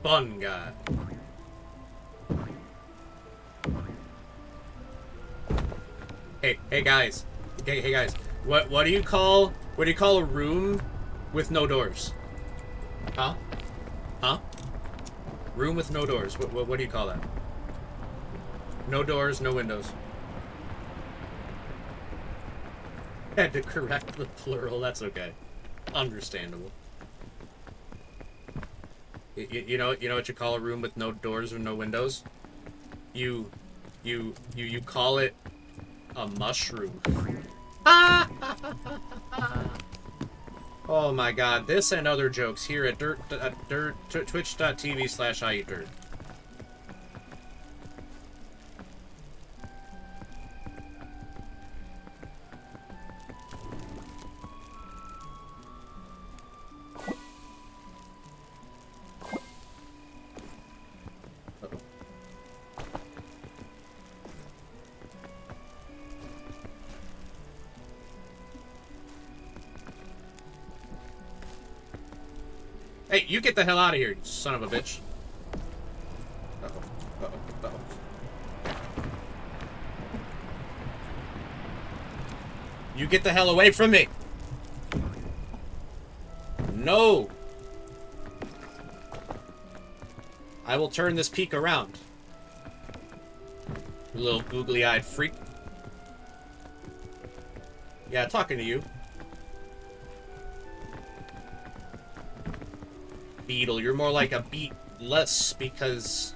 Fun guy. Hey guys. Hey guys. What do you call a room with no doors? Huh? Huh? Room with no doors. What do you call that? No doors, no windows. Had to correct the plural. That's okay. Understandable. You know what you call a room with no doors or no windows? You call it a mushroom. Oh my god, this and other jokes here at twitch.tv/IEatDirt. Hey, you get the hell out of here, you son of a bitch. Uh-oh. Uh-oh. Uh-oh. You get the hell away from me! No! I will turn this peak around. You little googly-eyed freak. Yeah, talking to you. Beetle, you're more like a beat less because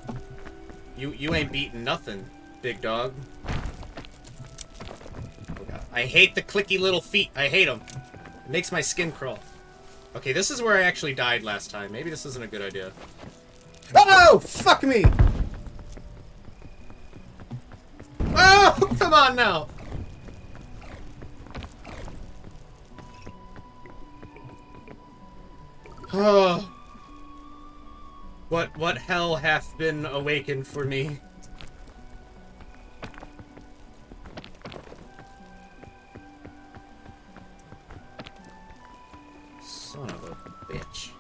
you ain't beating nothing, big dog. Oh god. I hate the clicky little feet. I hate them. It makes my skin crawl. Okay, this is where I actually died last time. Maybe this isn't a good idea. Oh, fuck me! Oh, come on now! Oh. What hell hath been awakened for me? Son of a bitch.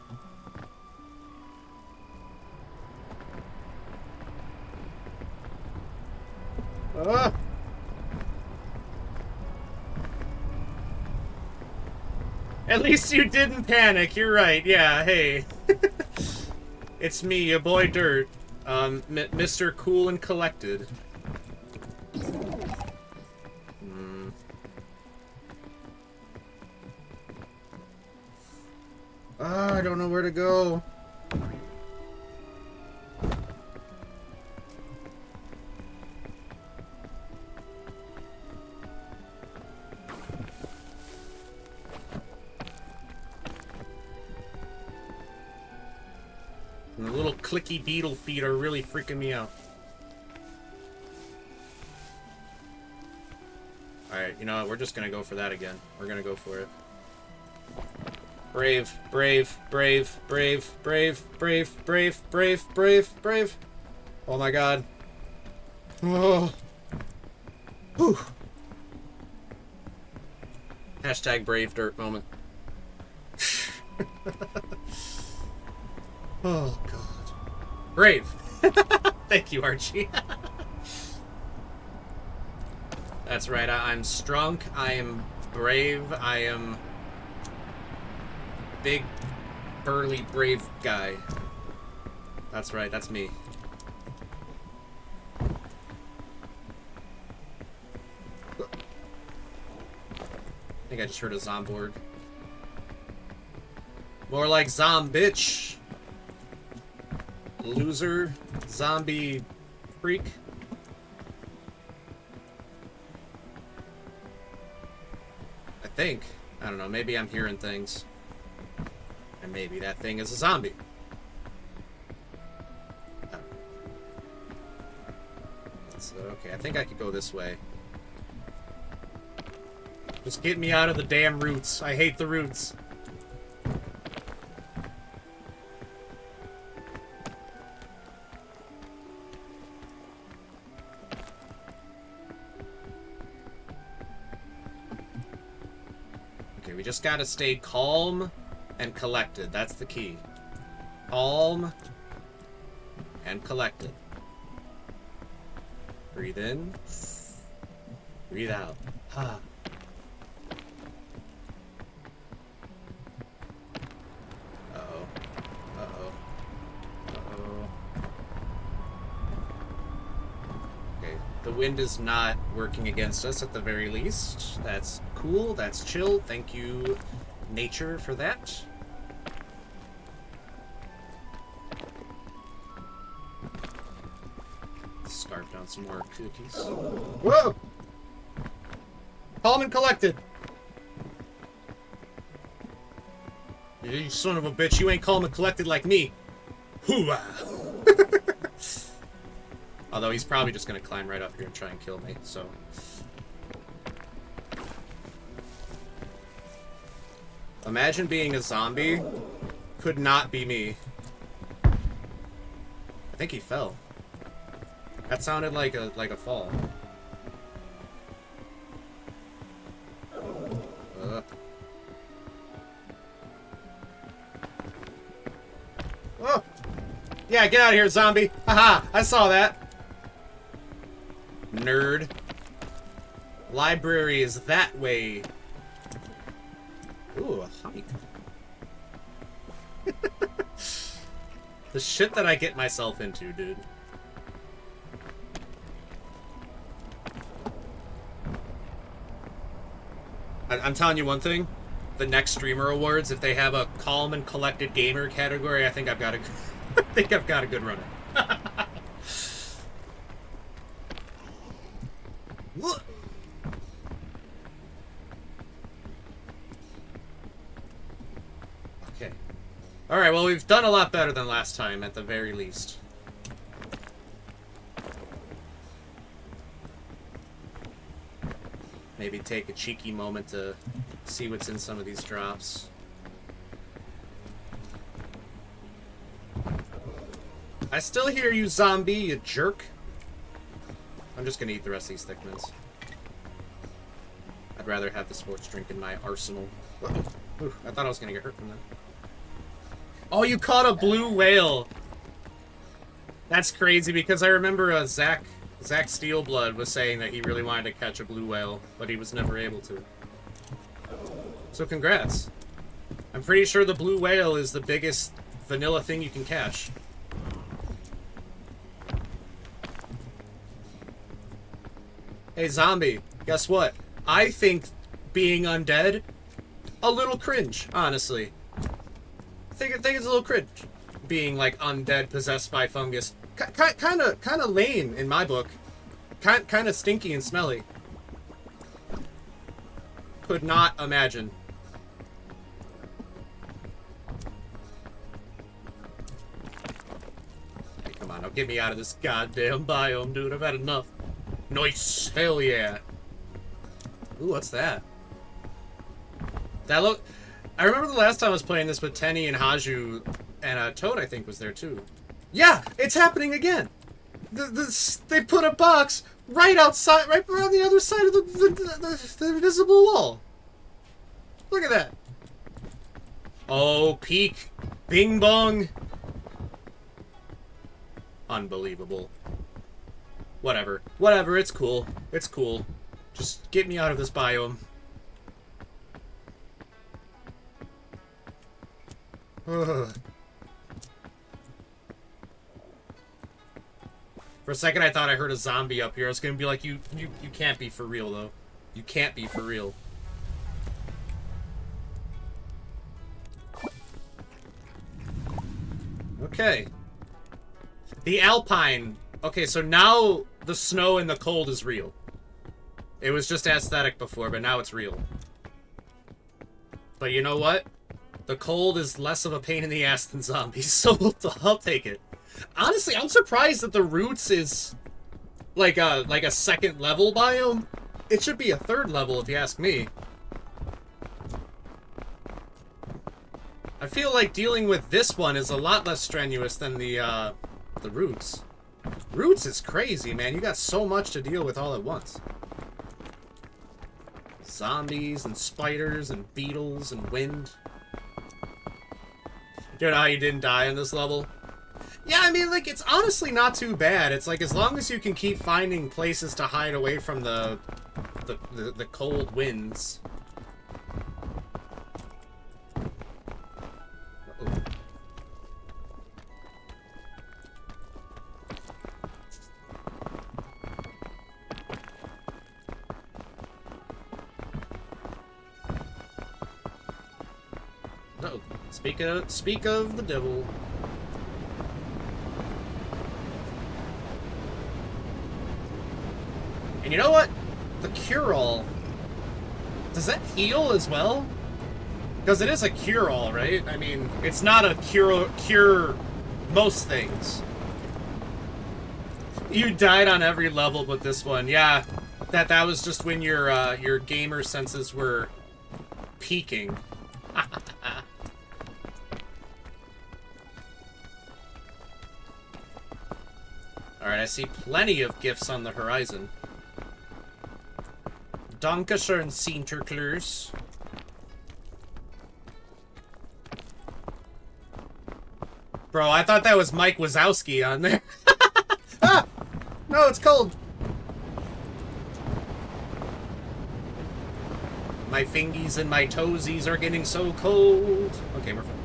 Ah! At least you didn't panic, you're right, yeah, hey. It's me, your boy Dirt, Mr. Cool and Collected. I don't know where to go. And the little clicky beetle feet are really freaking me out. Alright, you know what? We're just gonna go for that again. We're gonna go for it. Brave, brave, brave, brave, brave, brave, brave, brave, brave, brave. Oh my god. Oh. Whew. Hashtag brave dirt moment. Oh god. Brave. Thank you, Archie. That's right, I'm strong, I am brave, I am big, burly, brave guy. That's right, that's me. I think I just heard a Zomborg. More like zombitch. Loser. Zombie freak. I think. I don't know, maybe I'm hearing things. And maybe that thing is a zombie. So, okay, I think I could go this way. Just get me out of the damn roots. I hate the roots. Okay, we just gotta stay calm and collected. That's the key. Calm and collected. Breathe in. Breathe out. Ha. Uh-oh. Uh-oh. Uh-oh. Okay, the wind is not working against us at the very least. That's cool. That's chill. Thank you, nature, for that. Scarf down some more cookies. Whoa! Calm and collected. You son of a bitch, you ain't calm and collected like me. Hoo-ah! Although he's probably just gonna climb right up here and try and kill me, so... Imagine being a zombie. Could not be me. I think he fell. That sounded like a fall. Oh! Yeah, get out of here, zombie! Haha! I saw that! Nerd. Library is that way. Ooh, a honeycomb. The shit that I get myself into, dude. I'm telling you one thing. The next Streamer Awards, if they have a calm and collected gamer category, I think I've got a, I think I've got a good runner. Okay. All right. Well, we've done a lot better than last time, at the very least. Maybe take a cheeky moment to see what's in some of these drops. I still hear you, zombie, you jerk. I'm just gonna eat the rest of these Thick Mints. I'd rather have the sports drink in my arsenal. Ooh, I thought I was gonna get hurt from that. Oh, you caught a blue whale! That's crazy, because I remember Zach Steelblood was saying that he really wanted to catch a blue whale, but he was never able to. So congrats. I'm pretty sure the blue whale is the biggest vanilla thing you can catch. Hey, zombie, guess what? I think being undead, a little cringe, honestly. I think it's a little cringe. Being, like, undead, possessed by fungus. Kind of lame in my book. Kind of stinky and smelly. Could not imagine. Hey, come on, now get me out of this goddamn biome, dude. I've had enough. Nice, hell yeah. Ooh, what's that? That look. I remember the last time I was playing this with Tenny and Haju, and Toad, I think, was there too. Yeah, it's happening again. They put a box right outside, right around the other side of the invisible wall. Look at that. Oh, peek. Bing bong. Unbelievable. Whatever. Whatever, it's cool. It's cool. Just get me out of this biome. Ugh. For a second, I thought I heard a zombie up here. I was gonna be like, you can't be for real, though. You can't be for real. Okay. The Alpine. Okay, so now the snow and the cold is real. It was just aesthetic before, but now it's real. But you know what? The cold is less of a pain in the ass than zombies, so I'll take it. Honestly, I'm surprised that the Roots is like a second level biome. It should be a third level if you ask me. I feel like dealing with this one is a lot less strenuous than the Roots. Roots is crazy, man. You got so much to deal with all at once. Zombies and spiders and beetles and wind. Do you know how you didn't die in this level? Yeah, I mean, like, it's honestly not too bad. It's like, as long as you can keep finding places to hide away from the cold winds. Uh-oh. No. Speak of the devil. And you know what? The cure-all. Does that heal as well? Because it is a cure-all, right? I mean, it's not a cure most things. You died on every level but this one. Yeah. That was just when your gamer senses were peaking. Alright, I see plenty of gifts on the horizon. Dankeschön, Sinterklaas. Bro, I thought that was Mike Wazowski on there. Ah! No, it's cold. My fingies and my toesies are getting so cold. Okay, we're fine.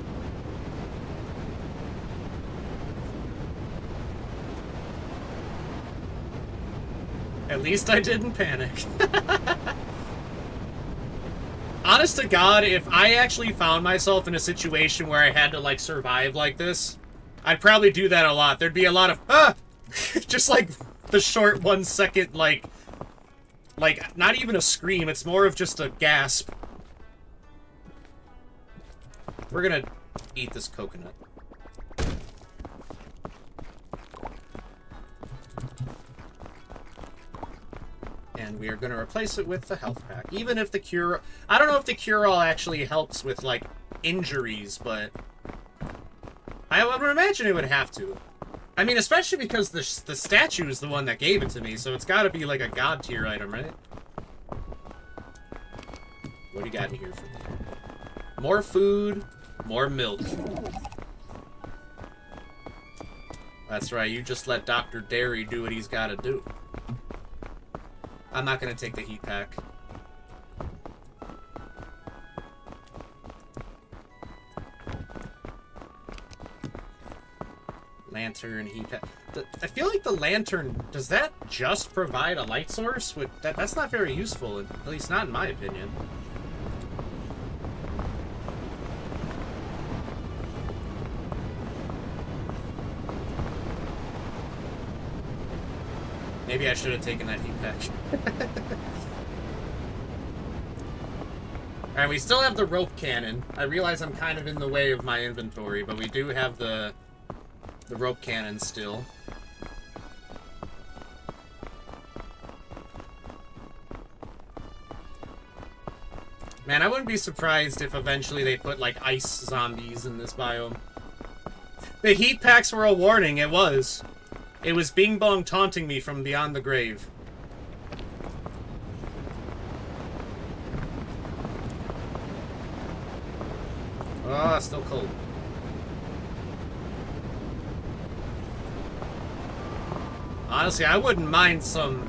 At least I didn't panic. Honest to God, if I actually found myself in a situation where I had to, like, survive like this, I'd probably do that a lot. There'd be a lot of, ah! Just, like, the short 1 second, like, not even a scream. It's more of just a gasp. We're gonna eat this coconut. And we are going to replace it with the health pack. Even if the cure... I don't know if the cure-all actually helps with, like, injuries, but... I would imagine it would have to. I mean, especially because the statue is the one that gave it to me, so it's got to be, like, a god-tier item, right? What do you got here for me? More food, more milk. That's right, you just let Dr. Dairy do what he's got to do. I'm not going to take the heat pack. Lantern, heat pack. I feel like the lantern, does that just provide a light source? That's not very useful, at least not in my opinion. Maybe I should have taken that heat pack. Alright, we still have the rope cannon. I realize I'm kind of in the way of my inventory, but we do have the rope cannon still. Man, I wouldn't be surprised if eventually they put, like, ice zombies in this biome. The heat packs were a warning, it was. It was Bing Bong taunting me from beyond the grave. Oh, it's still cold. Honestly, I wouldn't mind some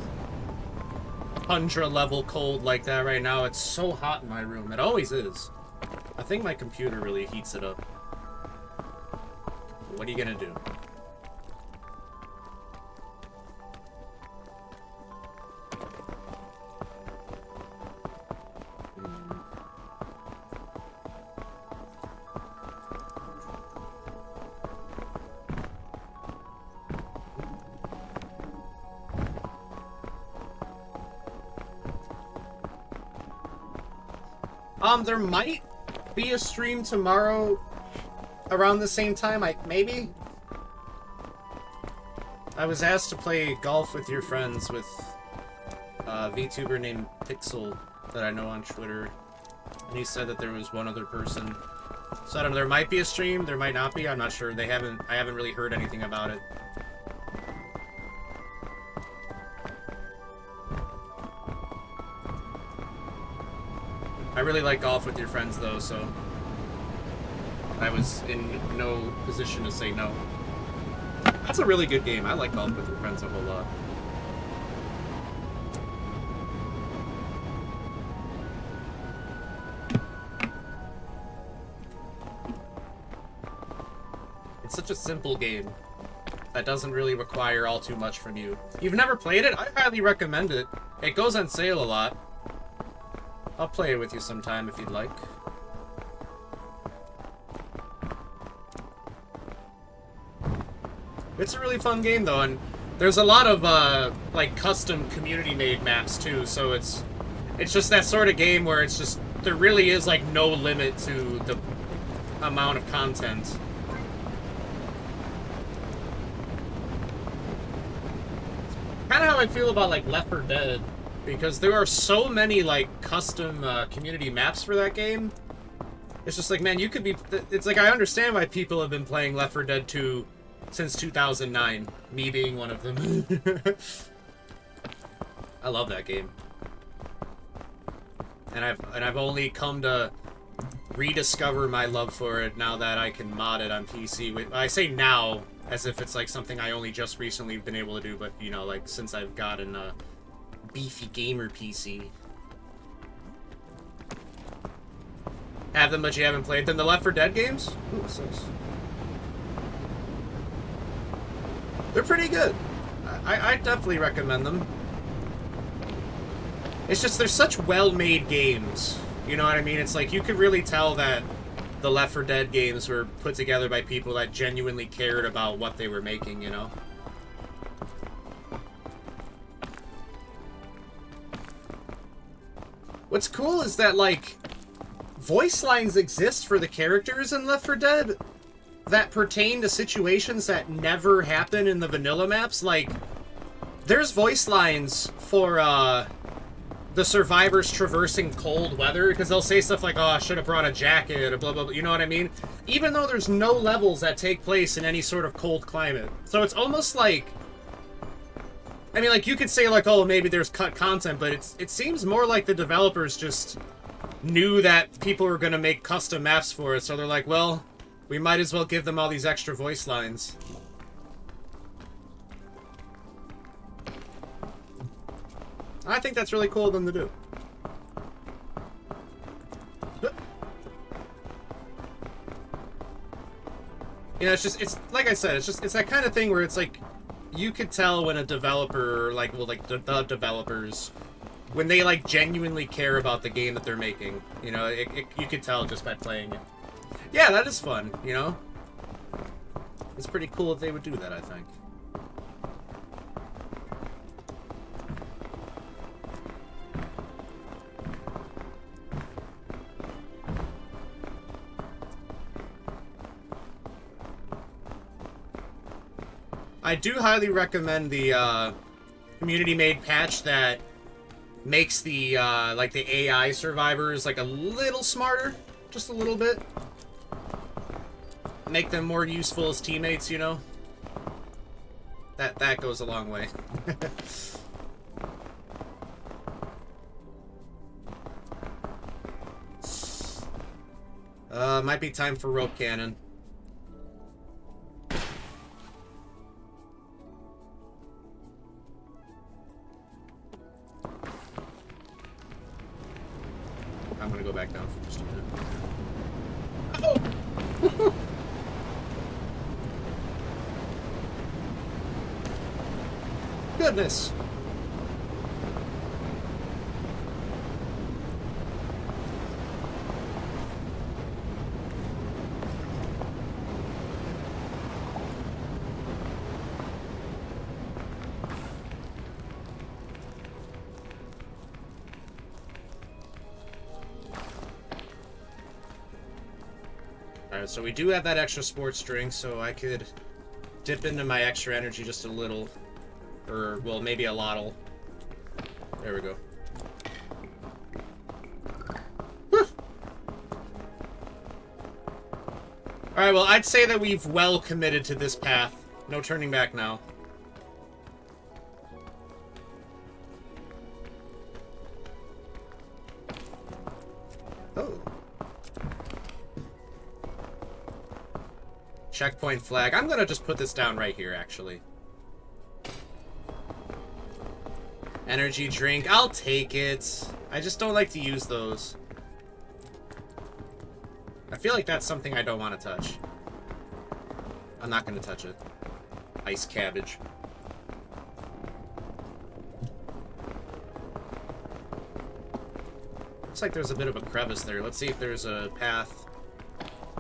tundra level cold like that right now. It's so hot in my room. It always is. I think my computer really heats it up. What are you gonna do? There might be a stream tomorrow around the same time, maybe? I was asked to play golf with your friends with a VTuber named Pixel that I know on Twitter. And he said that there was one other person. So I don't know, there might be a stream, there might not be, I'm not sure. I haven't really heard anything about it. I really like golf with your friends though, so I was in no position to say no. That's a really good game. I like golf with your friends a whole lot. It's such a simple game that doesn't really require all too much from you. You've never played it? I highly recommend it. It goes on sale a lot. I'll play it with you sometime if you'd like. It's a really fun game though, and there's a lot of like custom community-made maps too. So it's just that sort of game where it's just there really is like no limit to the amount of content. Kind of how I feel about like Left 4 Dead, because there are so many like custom community maps for that game. It's just like, man, you could be. It's like I understand why people have been playing Left 4 Dead 2 since 2009. Me being one of them. I love that game, and I've only come to rediscover my love for it now that I can mod it on PC. I say now as if it's like something I only just recently been able to do, but you know, like since I've gotten a beefy gamer PC. Have them, but you haven't played them. The Left 4 Dead games? Ooh, what's this? They're pretty good. I definitely recommend them. It's just they're such well-made games. You know what I mean? It's like you could really tell that the Left 4 Dead games were put together by people that genuinely cared about what they were making, you know? What's cool is that, like, voice lines exist for the characters in Left 4 Dead that pertain to situations that never happen in the vanilla maps. Like, there's voice lines for, the survivors traversing cold weather, because they'll say stuff like, oh, I should have brought a jacket, or blah, blah, blah, you know what I mean? Even though there's no levels that take place in any sort of cold climate. So it's almost like, I mean, like, you could say, like, oh, maybe there's cut content, but it seems more like the developers just knew that people were going to make custom maps for it, so they're like, well, we might as well give them all these extra voice lines. I think that's really cool of them to do. You know, it's like I said, it's that kind of thing where it's like, you could tell when a developer, like, well, like, the developers, when they, like, genuinely care about the game that they're making. You know, you could tell just by playing it. Yeah, that is fun, you know? It's pretty cool if they would do that, I think. I do highly recommend the community-made patch that makes the like the AI survivors like a little smarter, just a little bit. Make them more useful as teammates, you know. That goes a long way. Might be time for rope cannon. I'm gonna go back down for just a minute. Oh! Goodness! Alright, so we do have that extra sports drink, so I could dip into my extra energy just a little. Or, well, maybe a lottle. There we go. Alright, well, I'd say that we've well committed to this path. No turning back now. Oh. Checkpoint flag. I'm gonna just put this down right here, actually. Energy drink. I'll take it. I just don't like to use those. I feel like that's something I don't want to touch. I'm not going to touch it. Ice cabbage. Looks like there's a bit of a crevice there. Let's see if there's a path.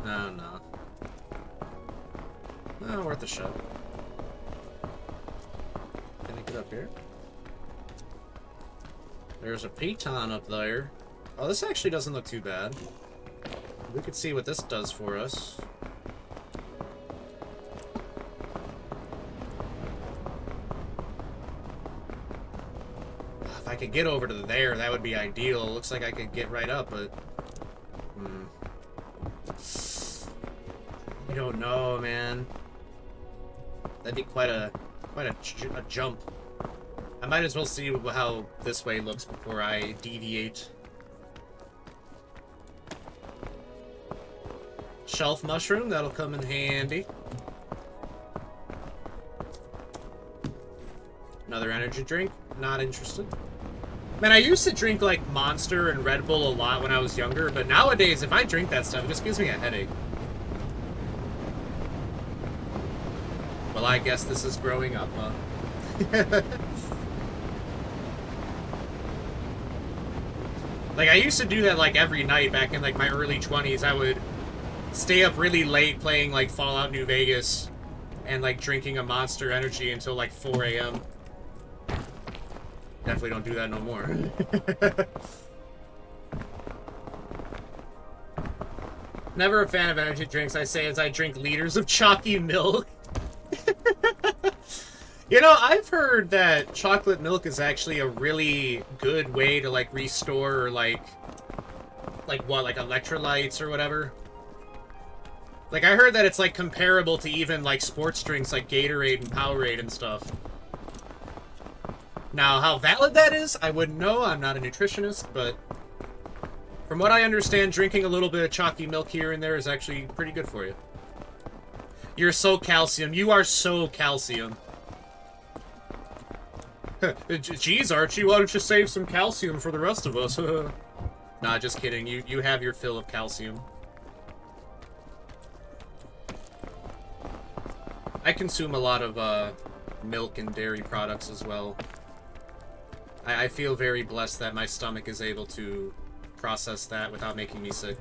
Oh, no. Oh, worth a shot. Can I get up here? There's a piton up there. Oh, this actually doesn't look too bad. We could see what this does for us. If I could get over to there, that would be ideal. Looks like I could get right up, but... I don't know, man. That'd be quite a jump. I might as well see how this way looks before I deviate. Shelf mushroom, that'll come in handy. Another energy drink, not interested. Man, I used to drink like Monster and Red Bull a lot when I was younger, but nowadays if I drink that stuff, it just gives me a headache. Well, I guess this is growing up, huh? Like, I used to do that like every night back in like my early 20s. I would stay up really late playing like Fallout New Vegas and like drinking a Monster Energy until like 4 a.m. Definitely don't do that no more. Never a fan of energy drinks, I say as I drink liters of chalky milk. You know, I've heard that chocolate milk is actually a really good way to like restore like what, like electrolytes or whatever. Like, I heard that it's, like, comparable to even, like, sports drinks like Gatorade and Powerade and stuff. Now, how valid that is, I wouldn't know. I'm not a nutritionist, but from what I understand, drinking a little bit of chalky milk here and there is actually pretty good for you. You're so calcium. You are so calcium. Geez, Archie, why don't you save some calcium for the rest of us? Nah, just kidding. You have your fill of calcium. I consume a lot of milk and dairy products as well. I feel very blessed that my stomach is able to process that without making me sick.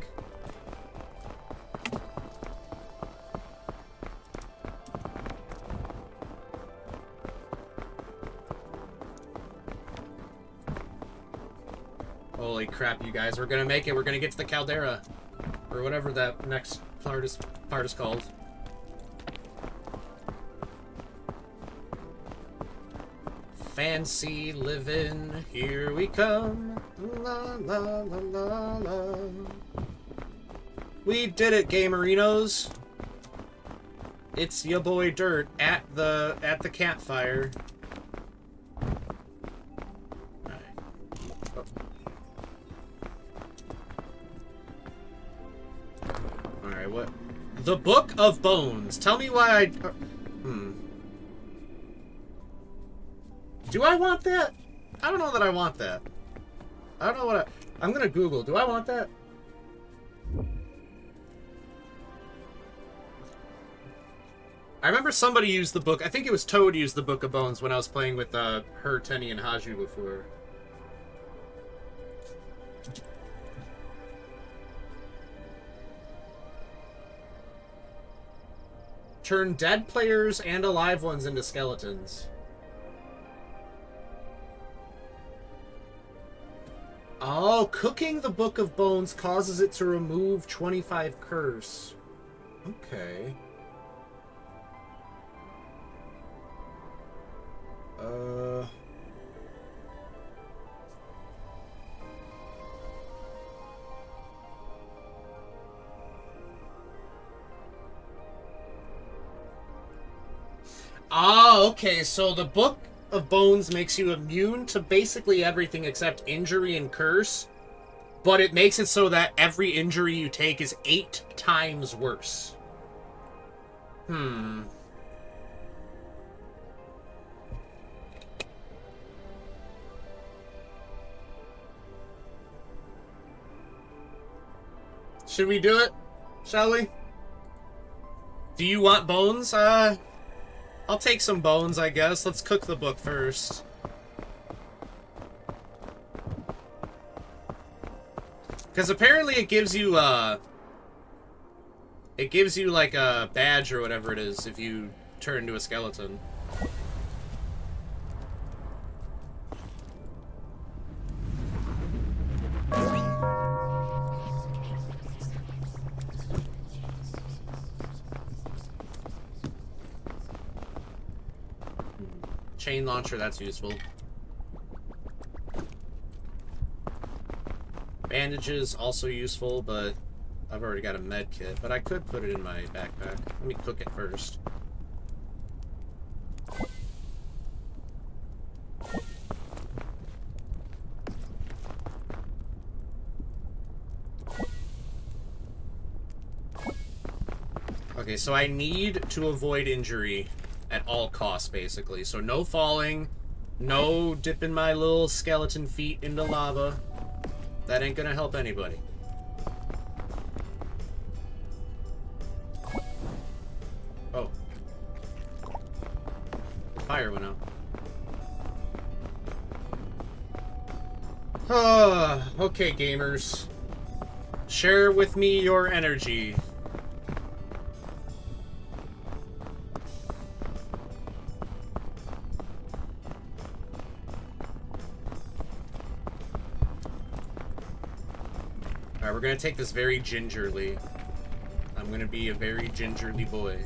Holy crap, you guys. We're gonna make it. We're gonna get to the caldera. Or whatever that next part is called. Fancy living, here we come. La la la la la. We did it, Gamerinos. It's your boy Dirt at the campfire. Alright. Oh. Alright, what? The Book of Bones. Tell me why I... Do I want that? I don't know that I want that. I don't know what I'm gonna Google. Do I want that? I remember somebody used the book. I think it was Toad used the Book of Bones when I was playing with her, Tenny, and Haju before. Turn dead players and alive ones into skeletons. Oh, cooking the Book of Bones causes it to remove 25 curse. Okay. Ah, okay, so the Book of Bones makes you immune to basically everything except injury and curse, but it makes it so that every injury you take is 8 times worse. Should we do it? Shall we? Do you want bones? I'll take some bones, I guess. Let's cook the book first. Because apparently it gives you, like a badge or whatever it is if you turn into a skeleton. Chain launcher, that's useful. Bandages, also useful, but I've already got a med kit. But I could put it in my backpack. Let me cook it first. Okay, so I need to avoid injury at all costs, basically. So no falling, no dipping my little skeleton feet into lava. That ain't gonna help anybody. Oh. Fire went out. Okay, gamers. Share with me your energy. Alright, we're gonna take this very gingerly. I'm gonna be a very gingerly boy.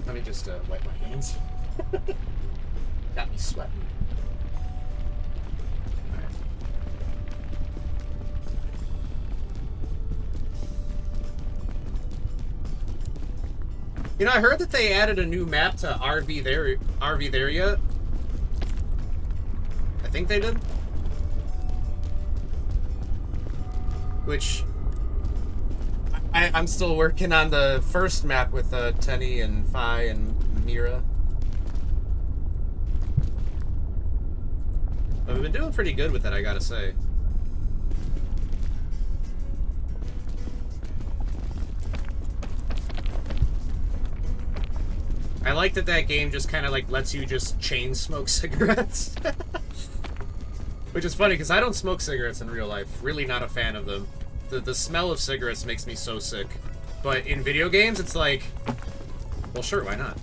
Let me just wipe my hands. Got me sweating. Alright. You know, I heard that they added a new map to RV There Yet? I think they did. Which I'm still working on the first map with Tenny and Fi and Mira. But we've been doing pretty good with it, I gotta say. I like that that game just kind of like lets you just chain smoke cigarettes. Which is funny because I don't smoke cigarettes in real life. Really not a fan of them. The smell of cigarettes makes me so sick. But in video games, it's like, well, sure, why not?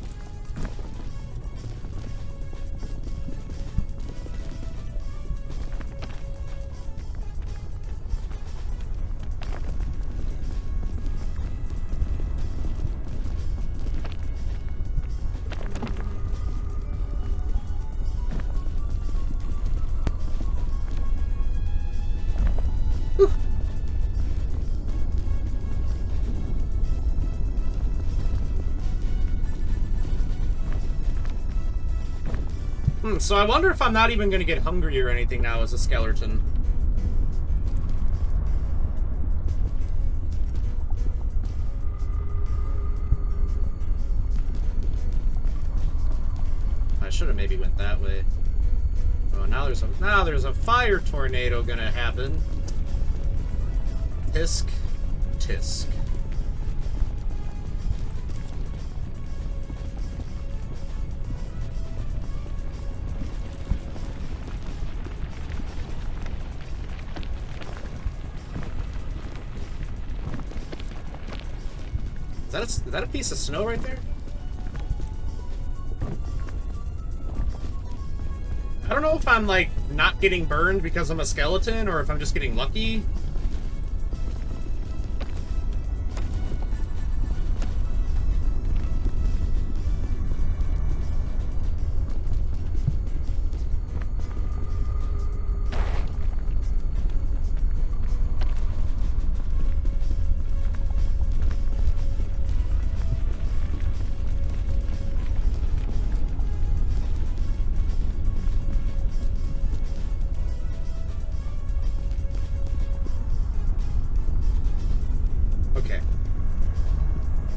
So I wonder if I'm not even going to get hungry or anything now as a skeleton. I should have maybe went that way. Oh, now there's a fire tornado gonna happen. Tisk, tisk. Is that a piece of snow right there? I don't know if I'm, like, not getting burned because I'm a skeleton, or if I'm just getting lucky.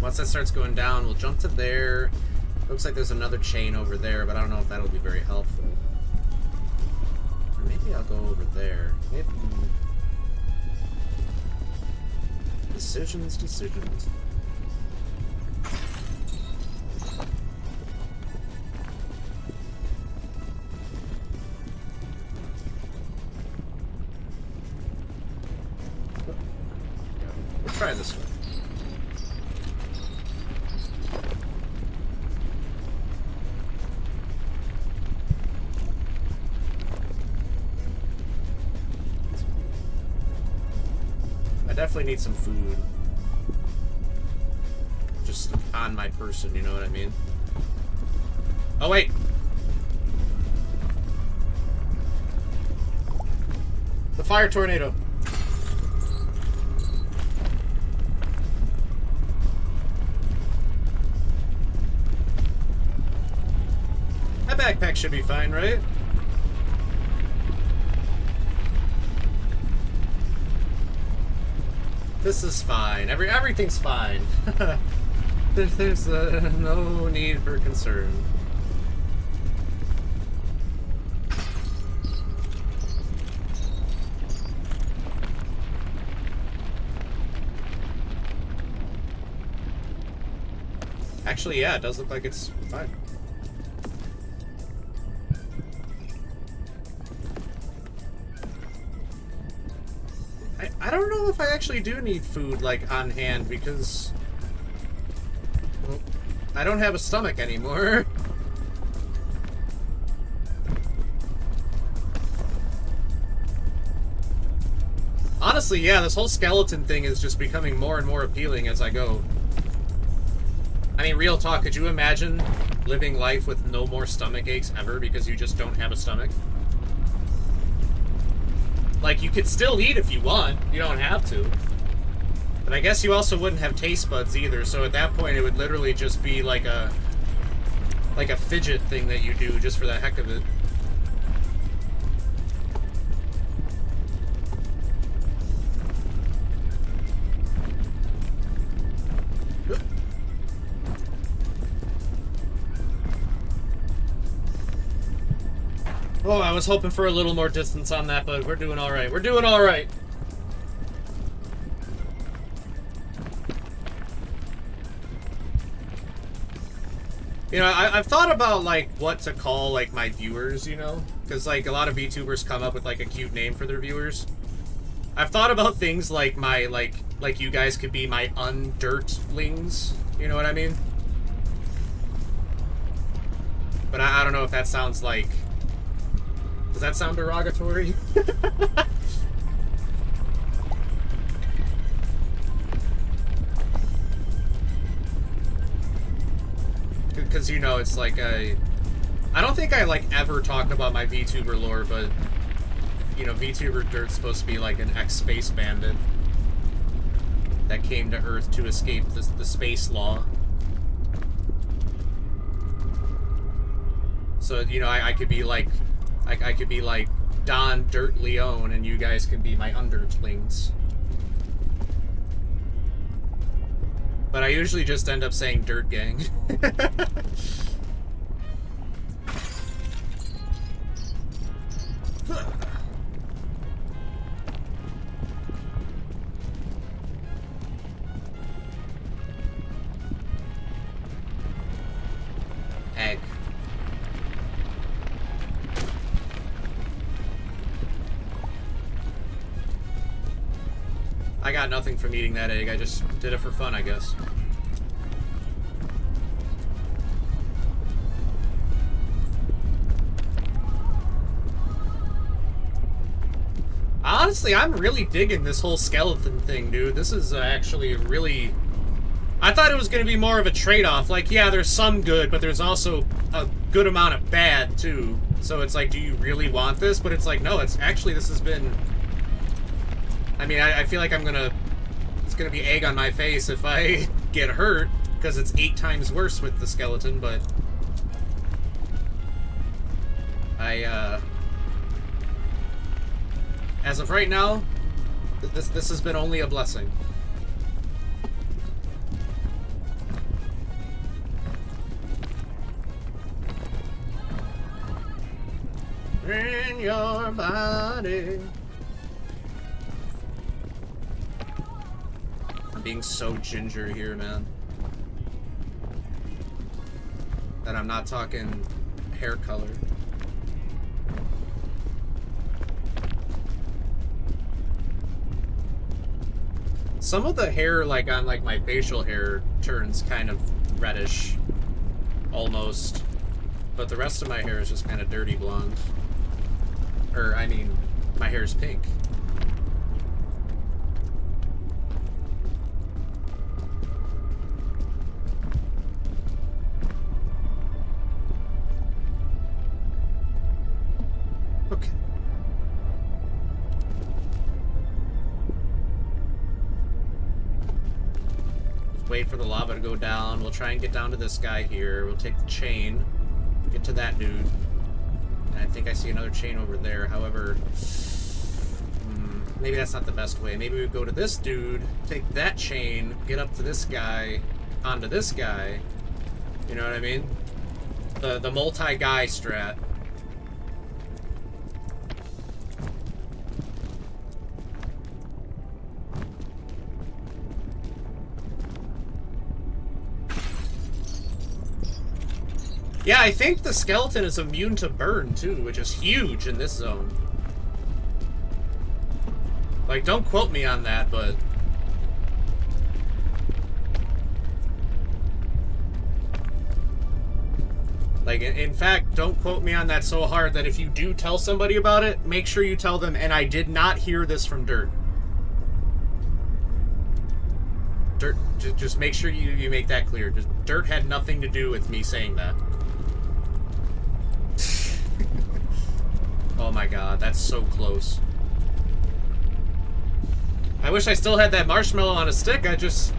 Once that starts going down, we'll jump to there. Looks like there's another chain over there, but I don't know if that'll be very helpful. Or maybe I'll go over there. Maybe... Decisions. Let's try this one. I definitely need some food. Just on my person, you know what I mean? Oh, wait! The fire tornado! That backpack should be fine, right? This is fine. Everything's fine. There's no need for concern. Actually, yeah, it does look like it's fine. I don't know if I actually do need food, like, on hand, because... well, I don't have a stomach anymore. Honestly, yeah, this whole skeleton thing is just becoming more and more appealing as I go. I mean, real talk, could you imagine living life with no more stomach aches ever because you just don't have a stomach? Like, you could still eat if you want. You don't have to. But I guess you also wouldn't have taste buds either, so at that point it would literally just be like a fidget thing that you do just for the heck of it. Oh, I was hoping for a little more distance on that, but we're doing alright. We're doing alright. You know, I've thought about, like, what to call, like, my viewers, you know? Because, like, a lot of VTubers come up with, like, a cute name for their viewers. I've thought about things like my, like you guys could be my undirtlings. You know what I mean? But I don't know if that sounds like... Does that sound derogatory? Because, you know, it's like I don't think I, like, ever talked about my VTuber lore, but, you know, VTuber Dirt's supposed to be, like, an ex-space bandit that came to Earth to escape the space law. So, you know, I could be, like... I could be like Don Dirt Leone, and you guys can be my underlings. But I usually just end up saying Dirt Gang. Egg. I got nothing from eating that egg, I just did it for fun, I guess. Honestly, I'm really digging this whole skeleton thing, dude. This is actually really... I thought it was going to be more of a trade-off. Like, yeah, there's some good, but there's also a good amount of bad, too. So it's like, do you really want this? But it's like, no, it's actually, this has been... I mean, I feel like I'm going to... It's going to be egg on my face if I get hurt, because it's 8 times worse with the skeleton, but... As of right now, this has been only a blessing. In your body. I'm being so ginger here, man. And I'm not talking hair color. Some of the hair, like, on, like, my facial hair turns kind of reddish. Almost. But the rest of my hair is just kind of dirty blonde. Or, I mean, my hair is pink. Okay. Just wait for the lava to go down. We'll try and get down to this guy here. We'll take the chain. Get to that dude. And I think I see another chain over there. However, maybe that's not the best way. Maybe we go to this dude, take that chain, get up to this guy, onto this guy. You know what I mean? The multi-guy strat. Yeah, I think the skeleton is immune to burn, too, which is huge in this zone. Like, don't quote me on that, but... Like, in fact, don't quote me on that so hard that if you do tell somebody about it, make sure you tell them, and I did not hear this from Dirt. Dirt, just make sure you make that clear. Dirt had nothing to do with me saying that. Oh my god, that's so close. I wish I still had that marshmallow on a stick, I just...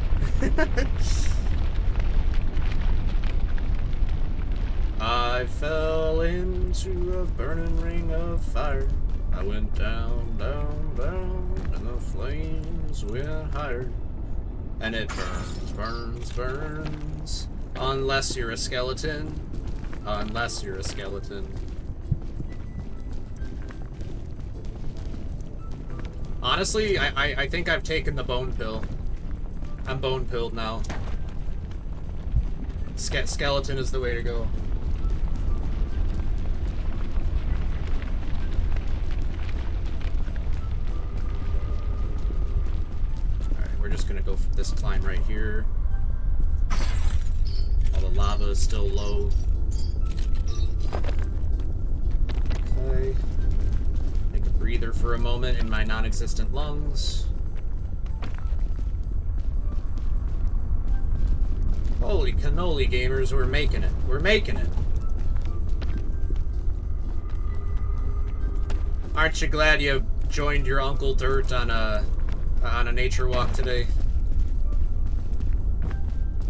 I fell into a burning ring of fire. I went down, down, down, and the flames went higher. And it burns, burns, burns. Unless you're a skeleton. Unless you're a skeleton. Honestly, I think I've taken the bone pill. I'm bone pilled now. Skeleton is the way to go. Alright, we're just gonna go for this climb right here. All the lava is still low. Okay. Take a breather for a moment in my non-existent lungs. Holy cannoli, gamers, we're making it. We're making it. Aren't you glad you joined your Uncle Dirt on a nature walk today?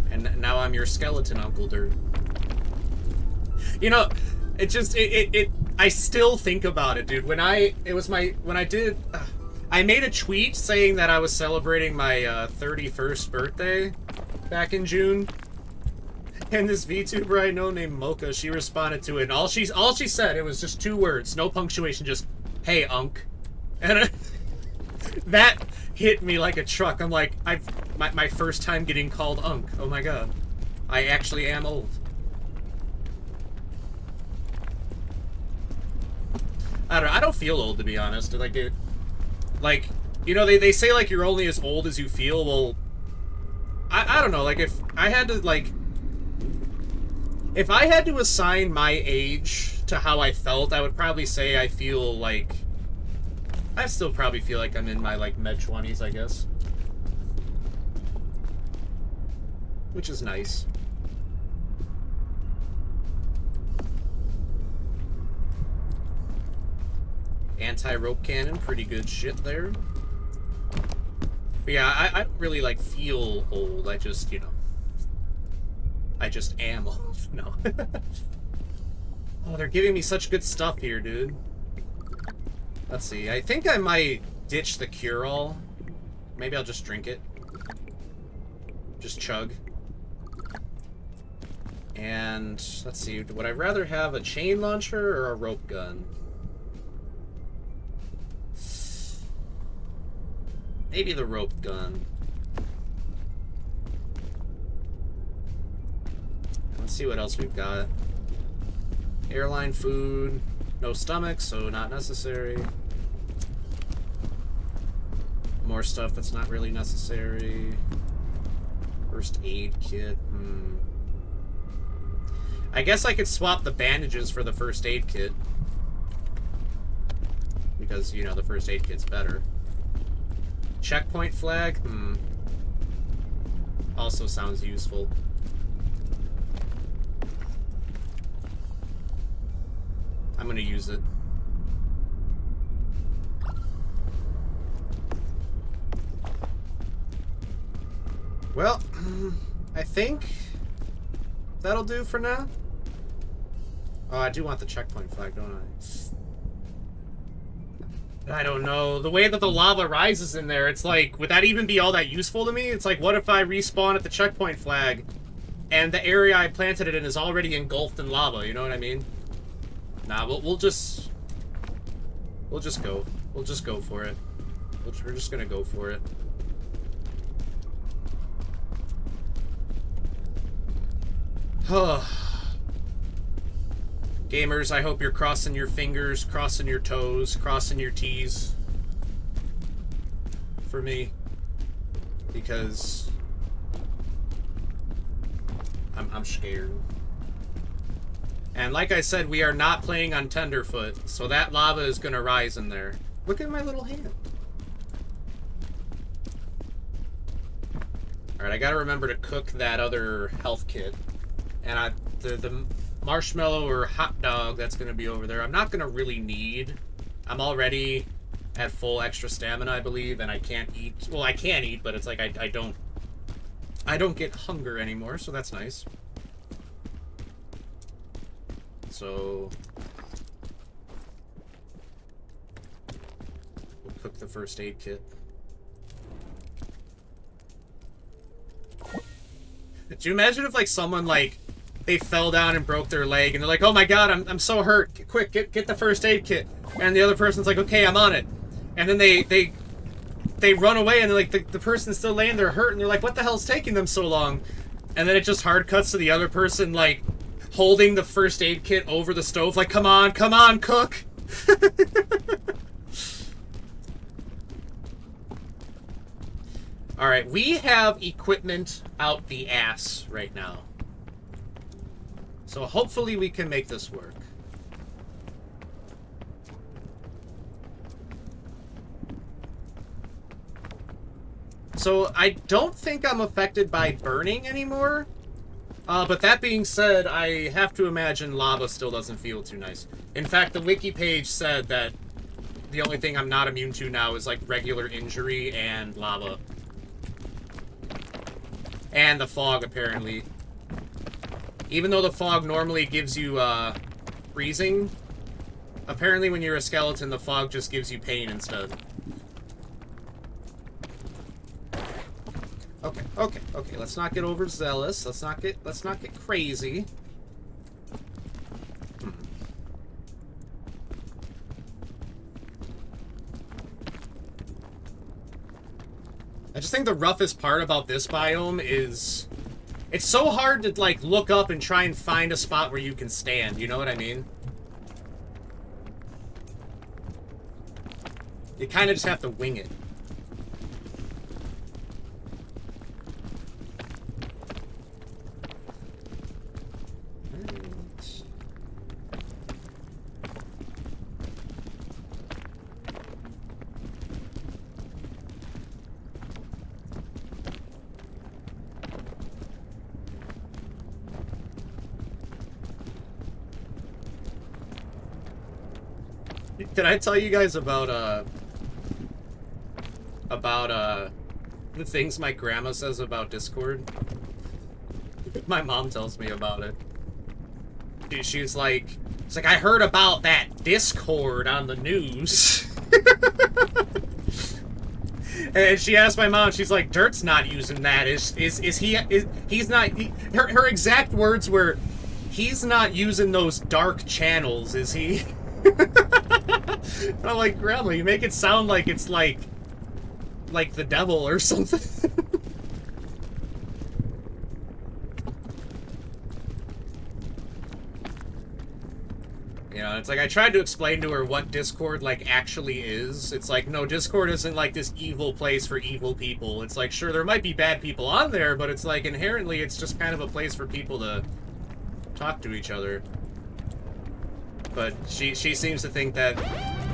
And now I'm your skeleton Uncle Dirt. You know, it just I still think about it, dude. I made a tweet saying that I was celebrating my 31st birthday back in June. And this VTuber I know named Mocha, she responded to it, and all she said, it was just 2 words, no punctuation, just, "Hey, Unk." And that hit me like a truck. I'm like, my first time getting called Unk. Oh my god. I actually am old. I don't know, I don't feel old, to be honest. Like, you know, they say, like, you're only as old as you feel. Well, I don't know, like, if I had to assign my age to how I felt, I would probably say I feel, like, I still probably feel like I'm in my, like, mid-20s, I guess. Which is nice. Anti-rope cannon, pretty good shit there. But yeah, I don't really, like, feel old. I just, you know... I just am old. No. Oh, they're giving me such good stuff here, dude. Let's see. I think I might ditch the cure-all. Maybe I'll just drink it. Just chug. And, let's see. Would I rather have a chain launcher or a rope gun? Maybe the rope gun. Let's see what else we've got. Airline food. No stomach, so not necessary. More stuff that's not really necessary. First aid kit. I guess I could swap the bandages for the first aid kit. Because, you know, the first aid kit's better. Checkpoint flag? Also sounds useful. I'm gonna use it. Well, I think that'll do for now. Oh, I do want the checkpoint flag, don't I? I don't know. The way that the lava rises in there, it's like, would that even be all that useful to me? It's like, what if I respawn at the checkpoint flag and the area I planted it in is already engulfed in lava, you know what I mean? Nah, we'll just go. We'll just go for it. We're just gonna go for it. Gamers, I hope you're crossing your fingers, crossing your toes, crossing your T's for me, because I'm scared. And like I said, we are not playing on tenderfoot, so that lava is gonna rise in there. Look at my little hand. Alright, I gotta remember to cook that other health kit. And the marshmallow or hot dog that's gonna be over there, I'm not gonna really need. I'm already at full extra stamina, I believe, and I can't eat. Well, I can eat, but it's like I don't get hunger anymore, so that's nice. So we'll cook the first aid kit. Do you imagine if, like, someone, like, they fell down and broke their leg and they're like, oh my god, I'm so hurt, quick, get the first aid kit, and the other person's like, okay, I'm on it, and then they run away and they're like, the person's still laying there hurt, and they're like, what the hell's taking them so long? And then it just hard cuts to the other person, like, holding the first aid kit over the stove, like, come on, cook. Alright, we have equipment out the ass right now. So hopefully we can make this work. So I don't think I'm affected by burning anymore. But that being said, I have to imagine lava still doesn't feel too nice. In fact, the wiki page said that the only thing I'm not immune to now is, like, regular injury and lava. And the fog, apparently. Even though the fog normally gives you, freezing, apparently when you're a skeleton, the fog just gives you pain instead. Okay, let's not get overzealous. Let's not get crazy. I just think the roughest part about this biome is it's so hard to, like, look up and try and find a spot where you can stand, you know what I mean? You kind of just have to wing it. Can I tell you guys about the things my grandma says about Discord? My mom tells me about it. She's like, I heard about that Discord on the news. And she asked my mom, she's like, Dirt's not using that. He's not, her exact words were, he's not using those dark channels, is he? I'm like, Grandma, you make it sound like it's like the devil or something. You know, it's like I tried to explain to her what Discord like actually is. It's like, no, Discord isn't like this evil place for evil people. It's like, sure, there might be bad people on there, but it's like inherently it's just kind of a place for people to talk to each other. But she seems to think that,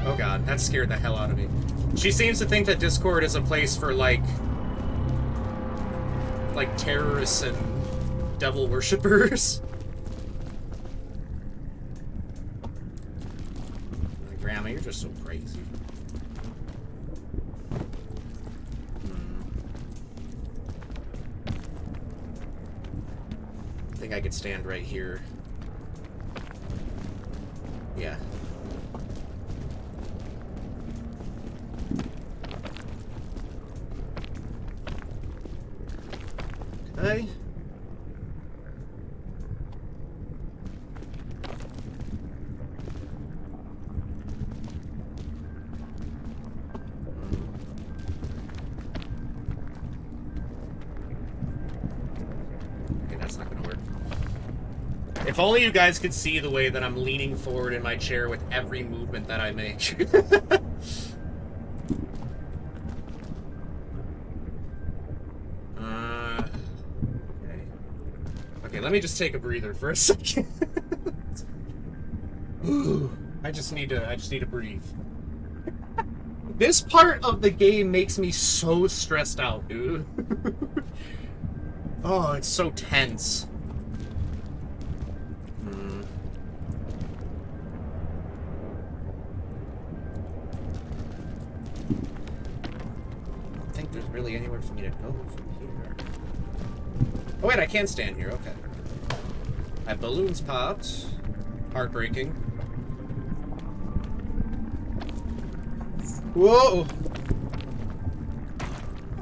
oh god, that scared the hell out of me. She seems to think that Discord is a place for like terrorists and devil worshippers. Grandma, you're just so crazy. I think I could stand right here. Yeah. Okay. That's not gonna work. If only you guys could see the way that I'm leaning forward in my chair with every movement that I make. Okay. Okay, let me just take a breather for a second. I just need to breathe. This part of the game makes me so stressed out, dude. Oh, it's so tense. I don't think there's really anywhere for me to go from here. Oh wait, I can stand here, okay. My balloons popped. Heartbreaking. Whoa!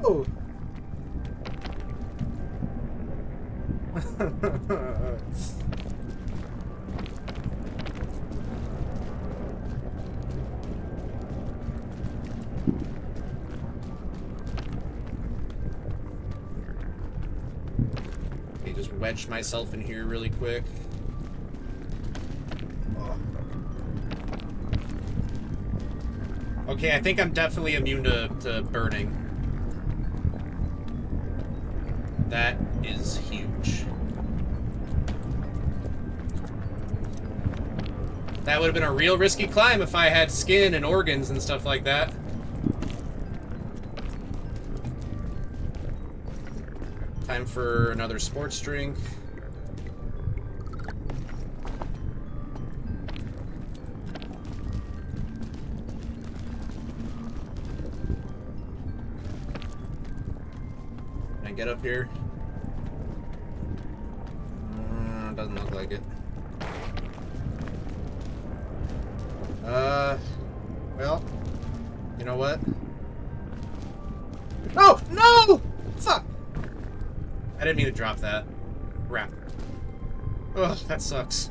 Oh! Okay, just wedge myself in here really quick. Okay, I think I'm definitely immune to burning. That is huge. That would have been a real risky climb if I had skin and organs and stuff like that. Time for another sports drink. Can I get up here? Doesn't look like it. Well, you know what? No! No! Fuck! I didn't mean to drop that. Crap. Ugh, that sucks.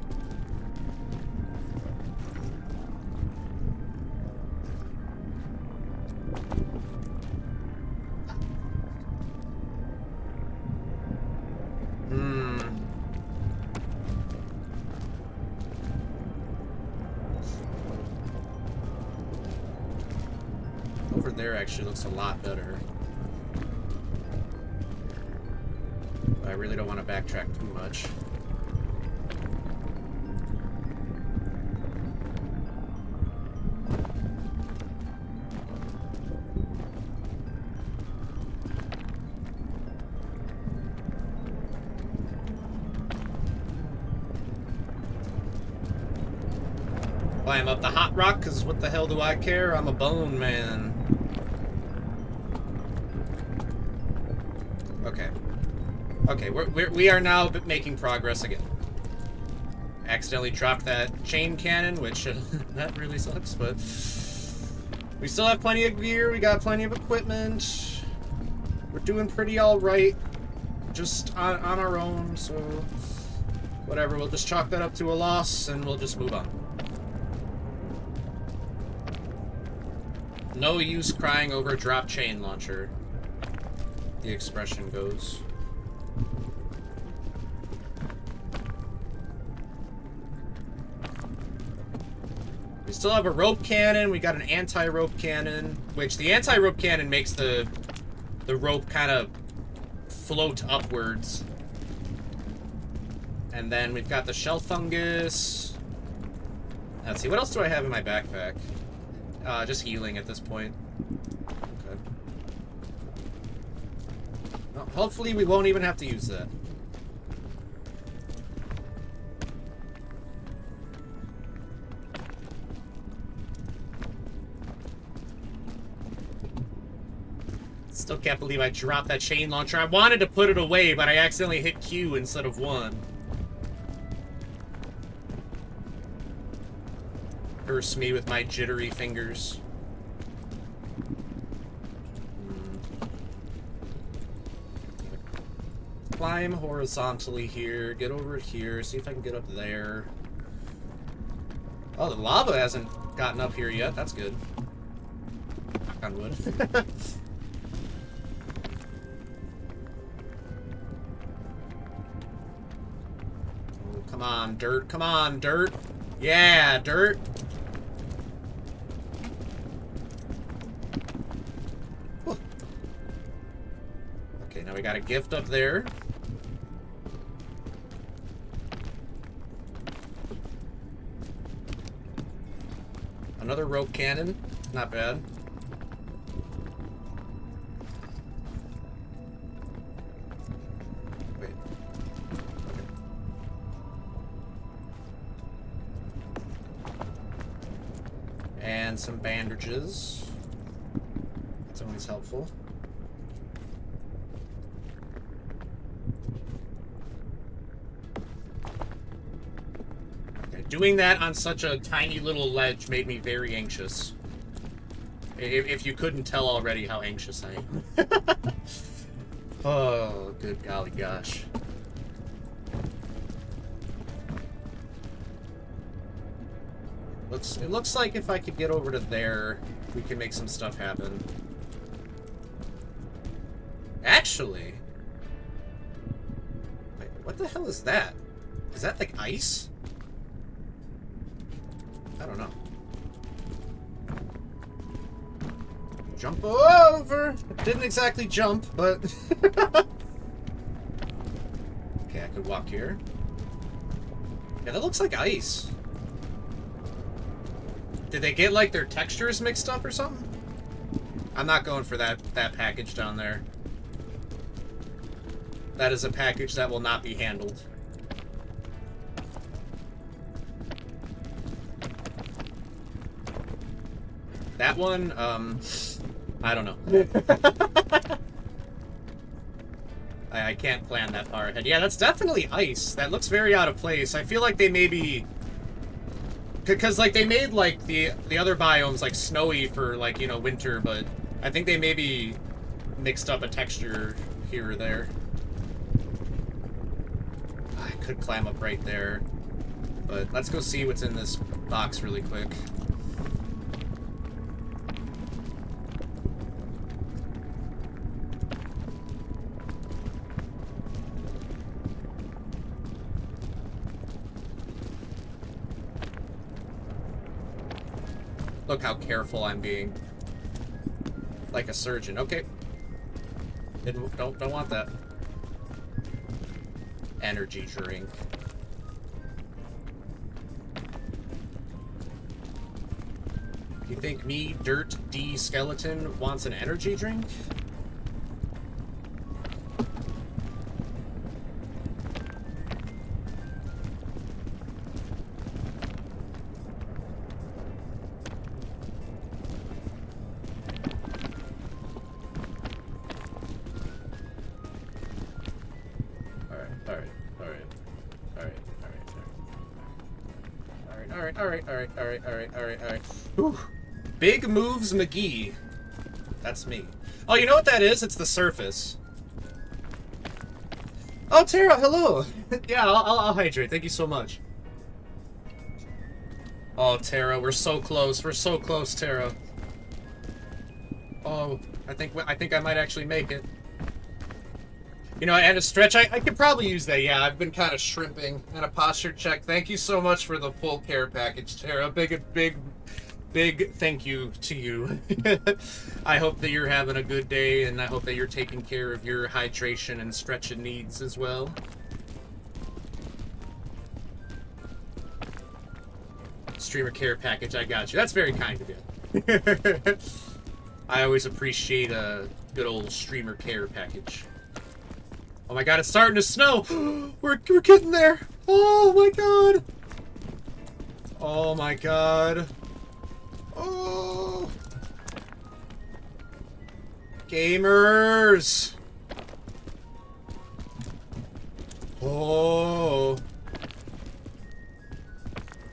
Over there actually looks a lot better. I really don't want to backtrack too much. Climb up the hot rock, because what the hell do I care? I'm a bone man. Okay. Okay, we are now making progress again. Accidentally dropped that chain cannon, which that really sucks, but we still have plenty of gear, we got plenty of equipment. We're doing pretty alright, just on our own, so whatever, we'll just chalk that up to a loss and we'll just move on. No use crying over a drop chain launcher, the expression goes. We still have a rope cannon, we got an anti-rope cannon, which the anti-rope cannon makes the rope kind of float upwards. And then we've got the shell fungus. Let's see, what else do I have in my backpack? Just healing at this point. Okay. Well, hopefully we won't even have to use that. Still can't believe I dropped that chain launcher. I wanted to put it away, but I accidentally hit Q instead of 1. Curse me with my jittery fingers. Climb horizontally here, get over it here, see if I can get up there. Oh, the lava hasn't gotten up here yet. That's good. Knock on wood. Come on, dirt. Come on, dirt. Yeah, dirt. Whew. Okay, now we got a gift up there. Another rope cannon. Not bad. And some bandages. That's always helpful. Okay, doing that on such a tiny little ledge made me very anxious. If you couldn't tell already how anxious I am. Oh, good golly gosh. It looks like if I could get over to there, we can make some stuff happen. Actually... Wait, what the hell is that? Is that like ice? I don't know. Jump over! It didn't exactly jump, but... Okay, I could walk here. Yeah, that looks like ice. Did they get, like, their textures mixed up or something? I'm not going for that package down there. That is a package that will not be handled. That one, I don't know. I can't plan that far ahead. Yeah, that's definitely ice. That looks very out of place. I feel like they maybe... Because, like, they made, like, the other biomes, like, snowy for, like, you know, winter, but I think they maybe mixed up a texture here or there. I could climb up right there, but let's go see what's in this box really quick. Look how careful I'm being. Like a surgeon. Okay. Don't want that. Energy drink. You think me, Dirt D Skeleton, wants an energy drink? alright. Whew. Big Moves McGee. That's me. Oh, you know what that is? It's the surface. Oh, Tara, hello. Yeah, I'll hydrate. Thank you so much. Oh, Tara, we're so close. We're so close, Tara. Oh, I think I might actually make it. You know, and a stretch, I could probably use that. Yeah, I've been kind of shrimping. And a posture check. Thank you so much for the full care package, Tara. Big thank you to you. I hope that you're having a good day, and I hope that you're taking care of your hydration and stretching needs as well. Streamer care package, I got you. That's very kind of you. I always appreciate a good old streamer care package. Oh my god, it's starting to snow! We're getting there! Oh my god! Oh my god. Oh! Gamers! Oh!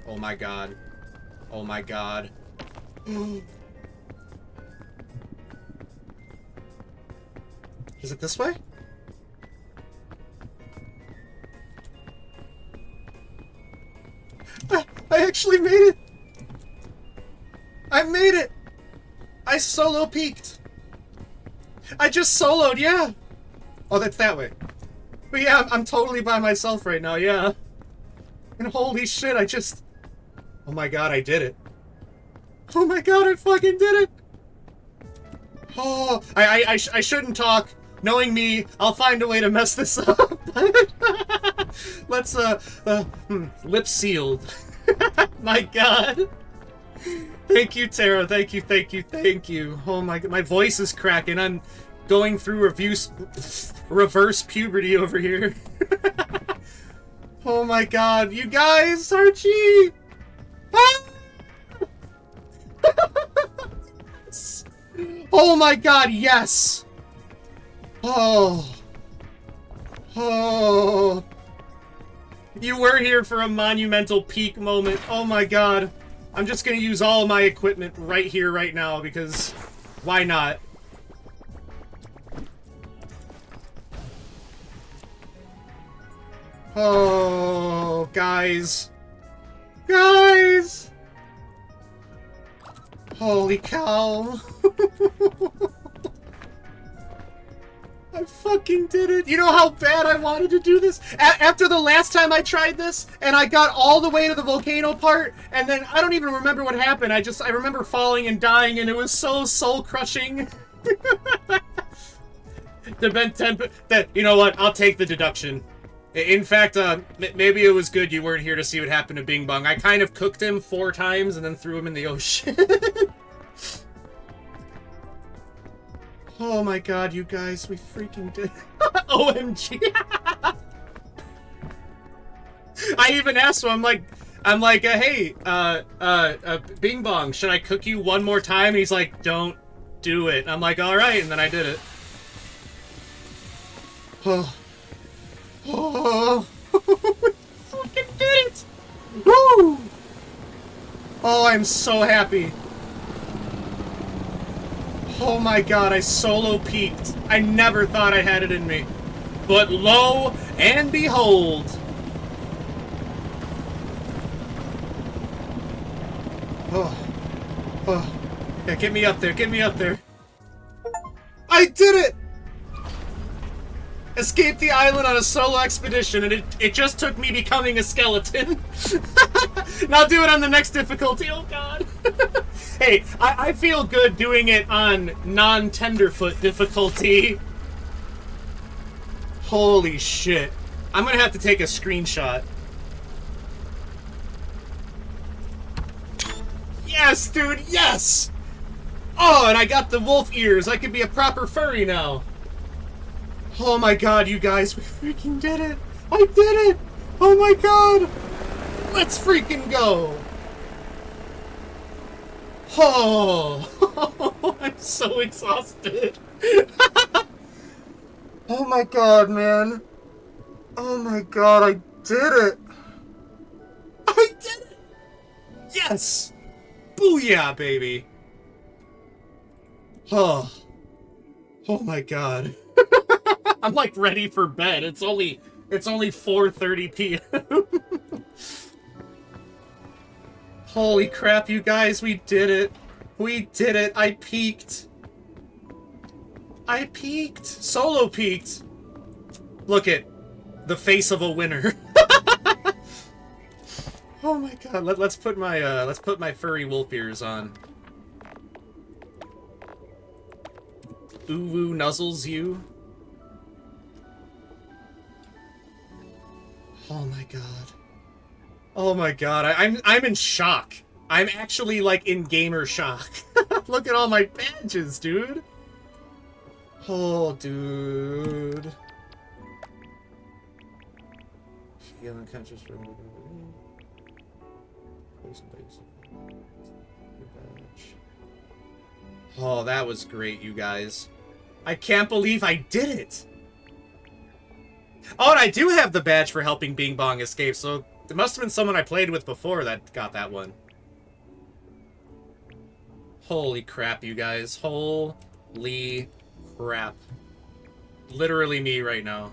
Oh my god. Oh my god. Is it this way? I actually made it! I made it! I solo peaked! I just soloed, yeah! Oh, that's that way. But yeah, I'm totally by myself right now, yeah. And holy shit, I just... Oh my god, I did it. Oh my god, I fucking did it! Oh, I shouldn't talk. Knowing me, I'll find a way to mess this up. Let's, lip sealed. My god. Thank you, Tara. Thank you. Oh my voice is cracking. I'm going through reverse puberty over here. Oh my god, you guys, Archie! Ah! Oh my god, yes! Oh. You were here for a monumental peak moment. Oh my god. I'm just gonna use all of my equipment right here, right now, because why not? Oh, guys. Guys! Holy cow. I fucking did it. You know how bad I wanted to do this? After the last time I tried this, and I got all the way to the volcano part, and then I don't even remember what happened. I remember falling and dying, and it was so soul-crushing. You know what? I'll take the deduction. In fact, maybe it was good you weren't here to see what happened to Bing Bong. I kind of cooked him 4 times and then threw him in the ocean. Oh my god, you guys, we freaking did. OMG. I even asked him, I'm like, hey, Bing Bong, should I cook you one more time? And he's like, don't do it. And I'm like, alright, and then I did it. Oh, we fucking did it! Woo! Oh, I'm so happy. Oh my god, I solo peaked. I never thought I had it in me. But lo and behold. Oh. Yeah, get me up there, get me up there. I did it! Escaped the island on a solo expedition, and it just took me becoming a skeleton. Now do it on the next difficulty, oh god. Hey, I feel good doing it on non-tenderfoot difficulty. Holy shit. I'm gonna have to take a screenshot. Yes, dude, yes! Oh, and I got the wolf ears. I could be a proper furry now. Oh my god, you guys, we freaking did it! I did it! Oh my god! Let's freaking go! Oh! I'm so exhausted! Oh my god, man! Oh my god, I did it! I did it! Yes! Booyah, baby! Oh. Oh my god. I'm like ready for bed. It's only 4:30 p.m. Holy crap, you guys, we did it. We did it. I peaked. I peaked. Solo peaked. Look at the face of a winner. Oh my god. Let's put my furry wolf ears on. Uwu nuzzles you. Oh my god. Oh my god. I'm in shock. I'm actually like in gamer shock. Look at all my badges, dude. Oh, dude. Oh, that was great, you guys. I can't believe I did it! Oh, and I do have the badge for helping Bing Bong escape, so there must have been someone I played with before that got that one. Holy crap, you guys. Holy crap. Literally me right now.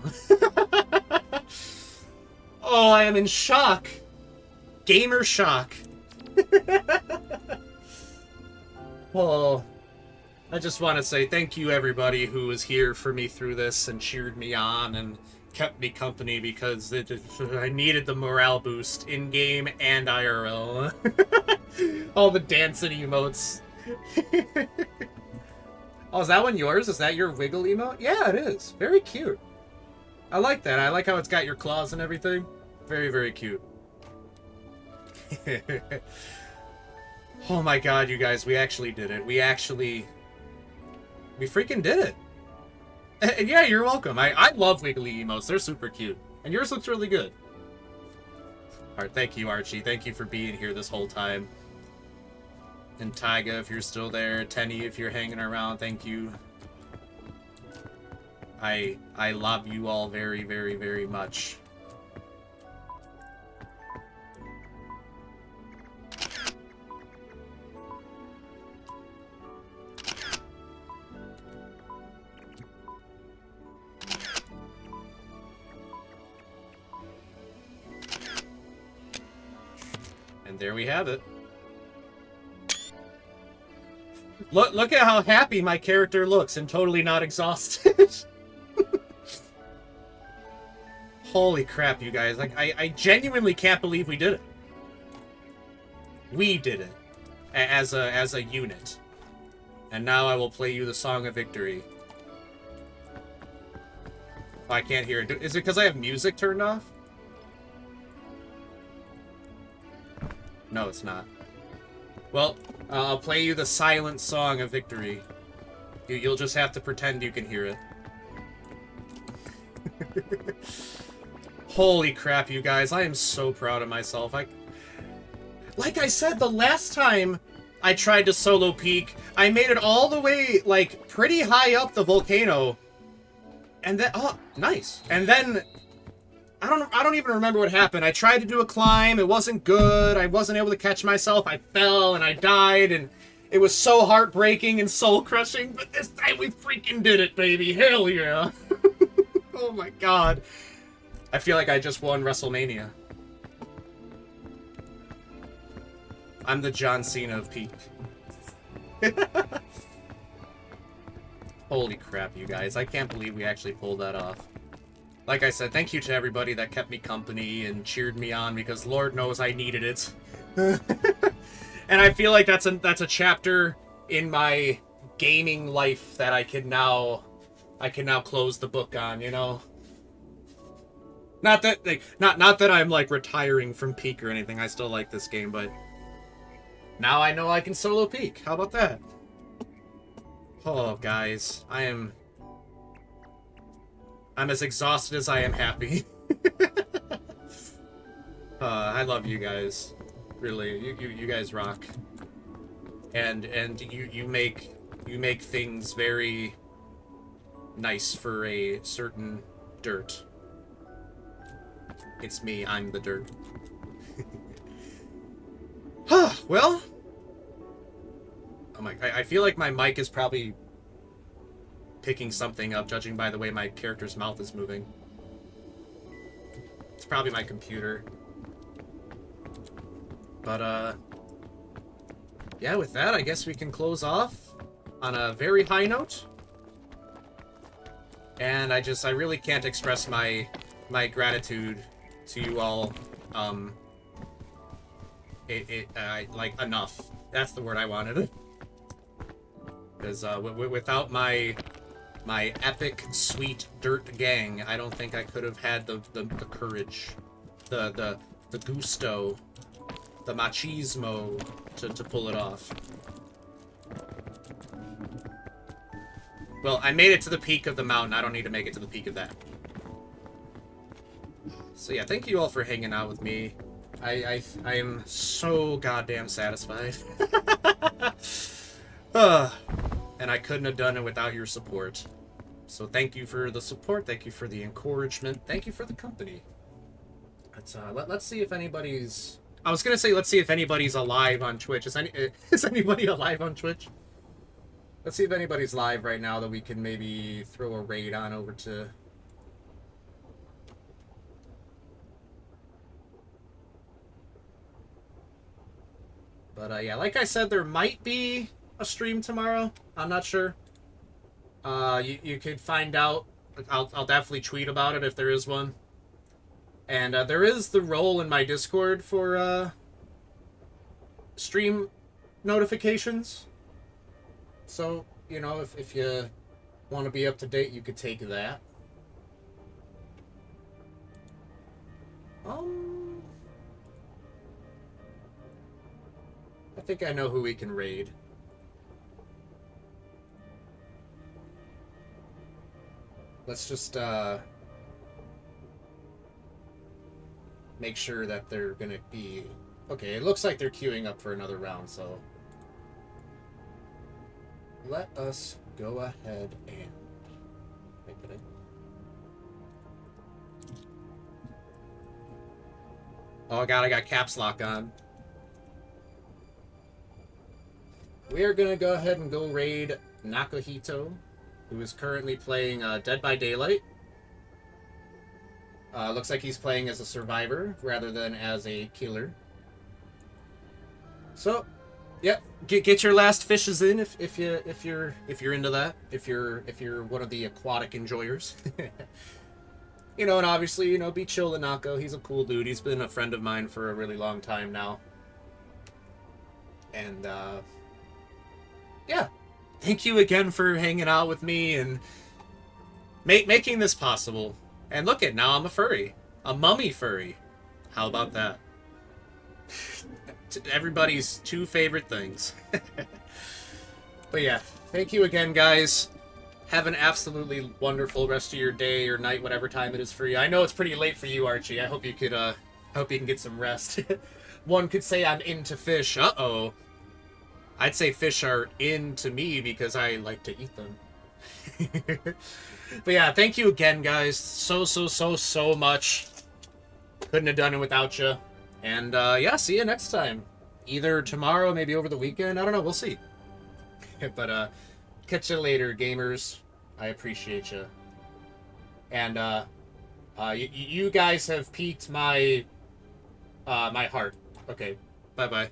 Oh, I am in shock. Gamer shock. Well, I just want to say thank you, everybody who was here for me through this and cheered me on and kept me company, because I needed the morale boost in-game and IRL. All the dancing emotes. Oh, is that one yours? Is that your wiggle emote? Yeah, it is. Very cute. I like that. I like how it's got your claws and everything. Very, very cute. Oh my god, you guys, we actually did it. We freaking did it. And yeah, you're welcome. I love wiggly emotes. They're super cute. And yours looks really good. Alright, thank you, Archie. Thank you for being here this whole time. And Taiga, if you're still there. Tenny, if you're hanging around, thank you. I love you all very, very, very much. And there we have it. Look at how happy my character looks and totally not exhausted. Holy crap, you guys. Like, I genuinely can't believe we did it. We did it. As a unit. And now I will play you the Song of Victory. Oh, I can't hear it. Is it because I have music turned off? No, it's not. Well, I'll play you the silent Song of Victory. You'll just have to pretend you can hear it. Holy crap, you guys. I am so proud of myself. Like I said, the last time I tried to solo peak, I made it all the way, like, pretty high up the volcano. And then, oh, nice. And then, I don't even remember what happened. I tried to do a climb, it wasn't good, I wasn't able to catch myself, I fell and I died, and it was so heartbreaking and soul-crushing, but this time we freaking did it, baby. Hell yeah. Oh my god. I feel like I just won WrestleMania. I'm the John Cena of Peak. Holy crap, you guys. I can't believe we actually pulled that off. Like I said, thank you to everybody that kept me company and cheered me on, because Lord knows I needed it. And I feel like that's a chapter in my gaming life that I can now close the book on, you know? Not that not that I'm like retiring from Peak or anything. I still like this game, but now I know I can solo Peak. How about that? Oh, guys, I'm as exhausted as I am happy. I love you guys. Really, you guys rock. And you make things very nice for a certain dirt. It's me, I'm the dirt. Well, oh my, I feel like my mic is probably picking something up, judging by the way my character's mouth is moving. It's probably my computer. But, yeah, with that, I guess we can close off on a very high note. And I really can't express my gratitude to you all, like, enough. That's the word I wanted. Because, without my epic, sweet dirt gang, I don't think I could have had the courage, the gusto, the machismo to pull it off. Well, I made it to the peak of the mountain. I don't need to make it to the peak of that. So yeah, thank you all for hanging out with me. I am so goddamn satisfied. And I couldn't have done it without your support. So thank you for the support. Thank you for the encouragement. Thank you for the company. Let's see if anybody's... I was gonna say, let's see if anybody's alive on Twitch. Is anybody alive on Twitch? Let's see if anybody's live right now that we can maybe throw a raid on over to. But yeah, like I said, there might be a stream tomorrow. I'm not sure. You could find out. I'll definitely tweet about it if there is one. And there is the role in my Discord for stream notifications. So, you know, if you want to be up to date, you could take that. I think I know who we can raid. Let's just, make sure that they're gonna be... Okay, it looks like they're queuing up for another round, so... Let us go ahead and... Wait, did I... Oh god, I got caps lock on. We are gonna go ahead and go raid Nakahito, who is currently playing Dead by Daylight. Looks like he's playing as a survivor rather than as a killer. So, yep, get your last fishes in if you're into that. If you're one of the aquatic enjoyers. You know, and obviously, you know, be chill to Nako. He's a cool dude. He's been a friend of mine for a really long time now. And yeah, thank you again for hanging out with me and making this possible. And look at, now I'm a furry. A mummy furry. How about that? Everybody's two favorite things. But yeah, thank you again, guys. Have an absolutely wonderful rest of your day or night, whatever time it is for you. I know it's pretty late for you, Archie. I hope you could, hope you can get some rest. One could say I'm into fish. Uh-oh. I'd say fish are into me because I like to eat them. But yeah, thank you again, guys. So much. Couldn't have done it without you. And yeah, see you next time. Either tomorrow, maybe over the weekend. I don't know. We'll see. But catch you later, gamers. I appreciate you. And you guys have piqued my my heart. Okay. Bye-bye.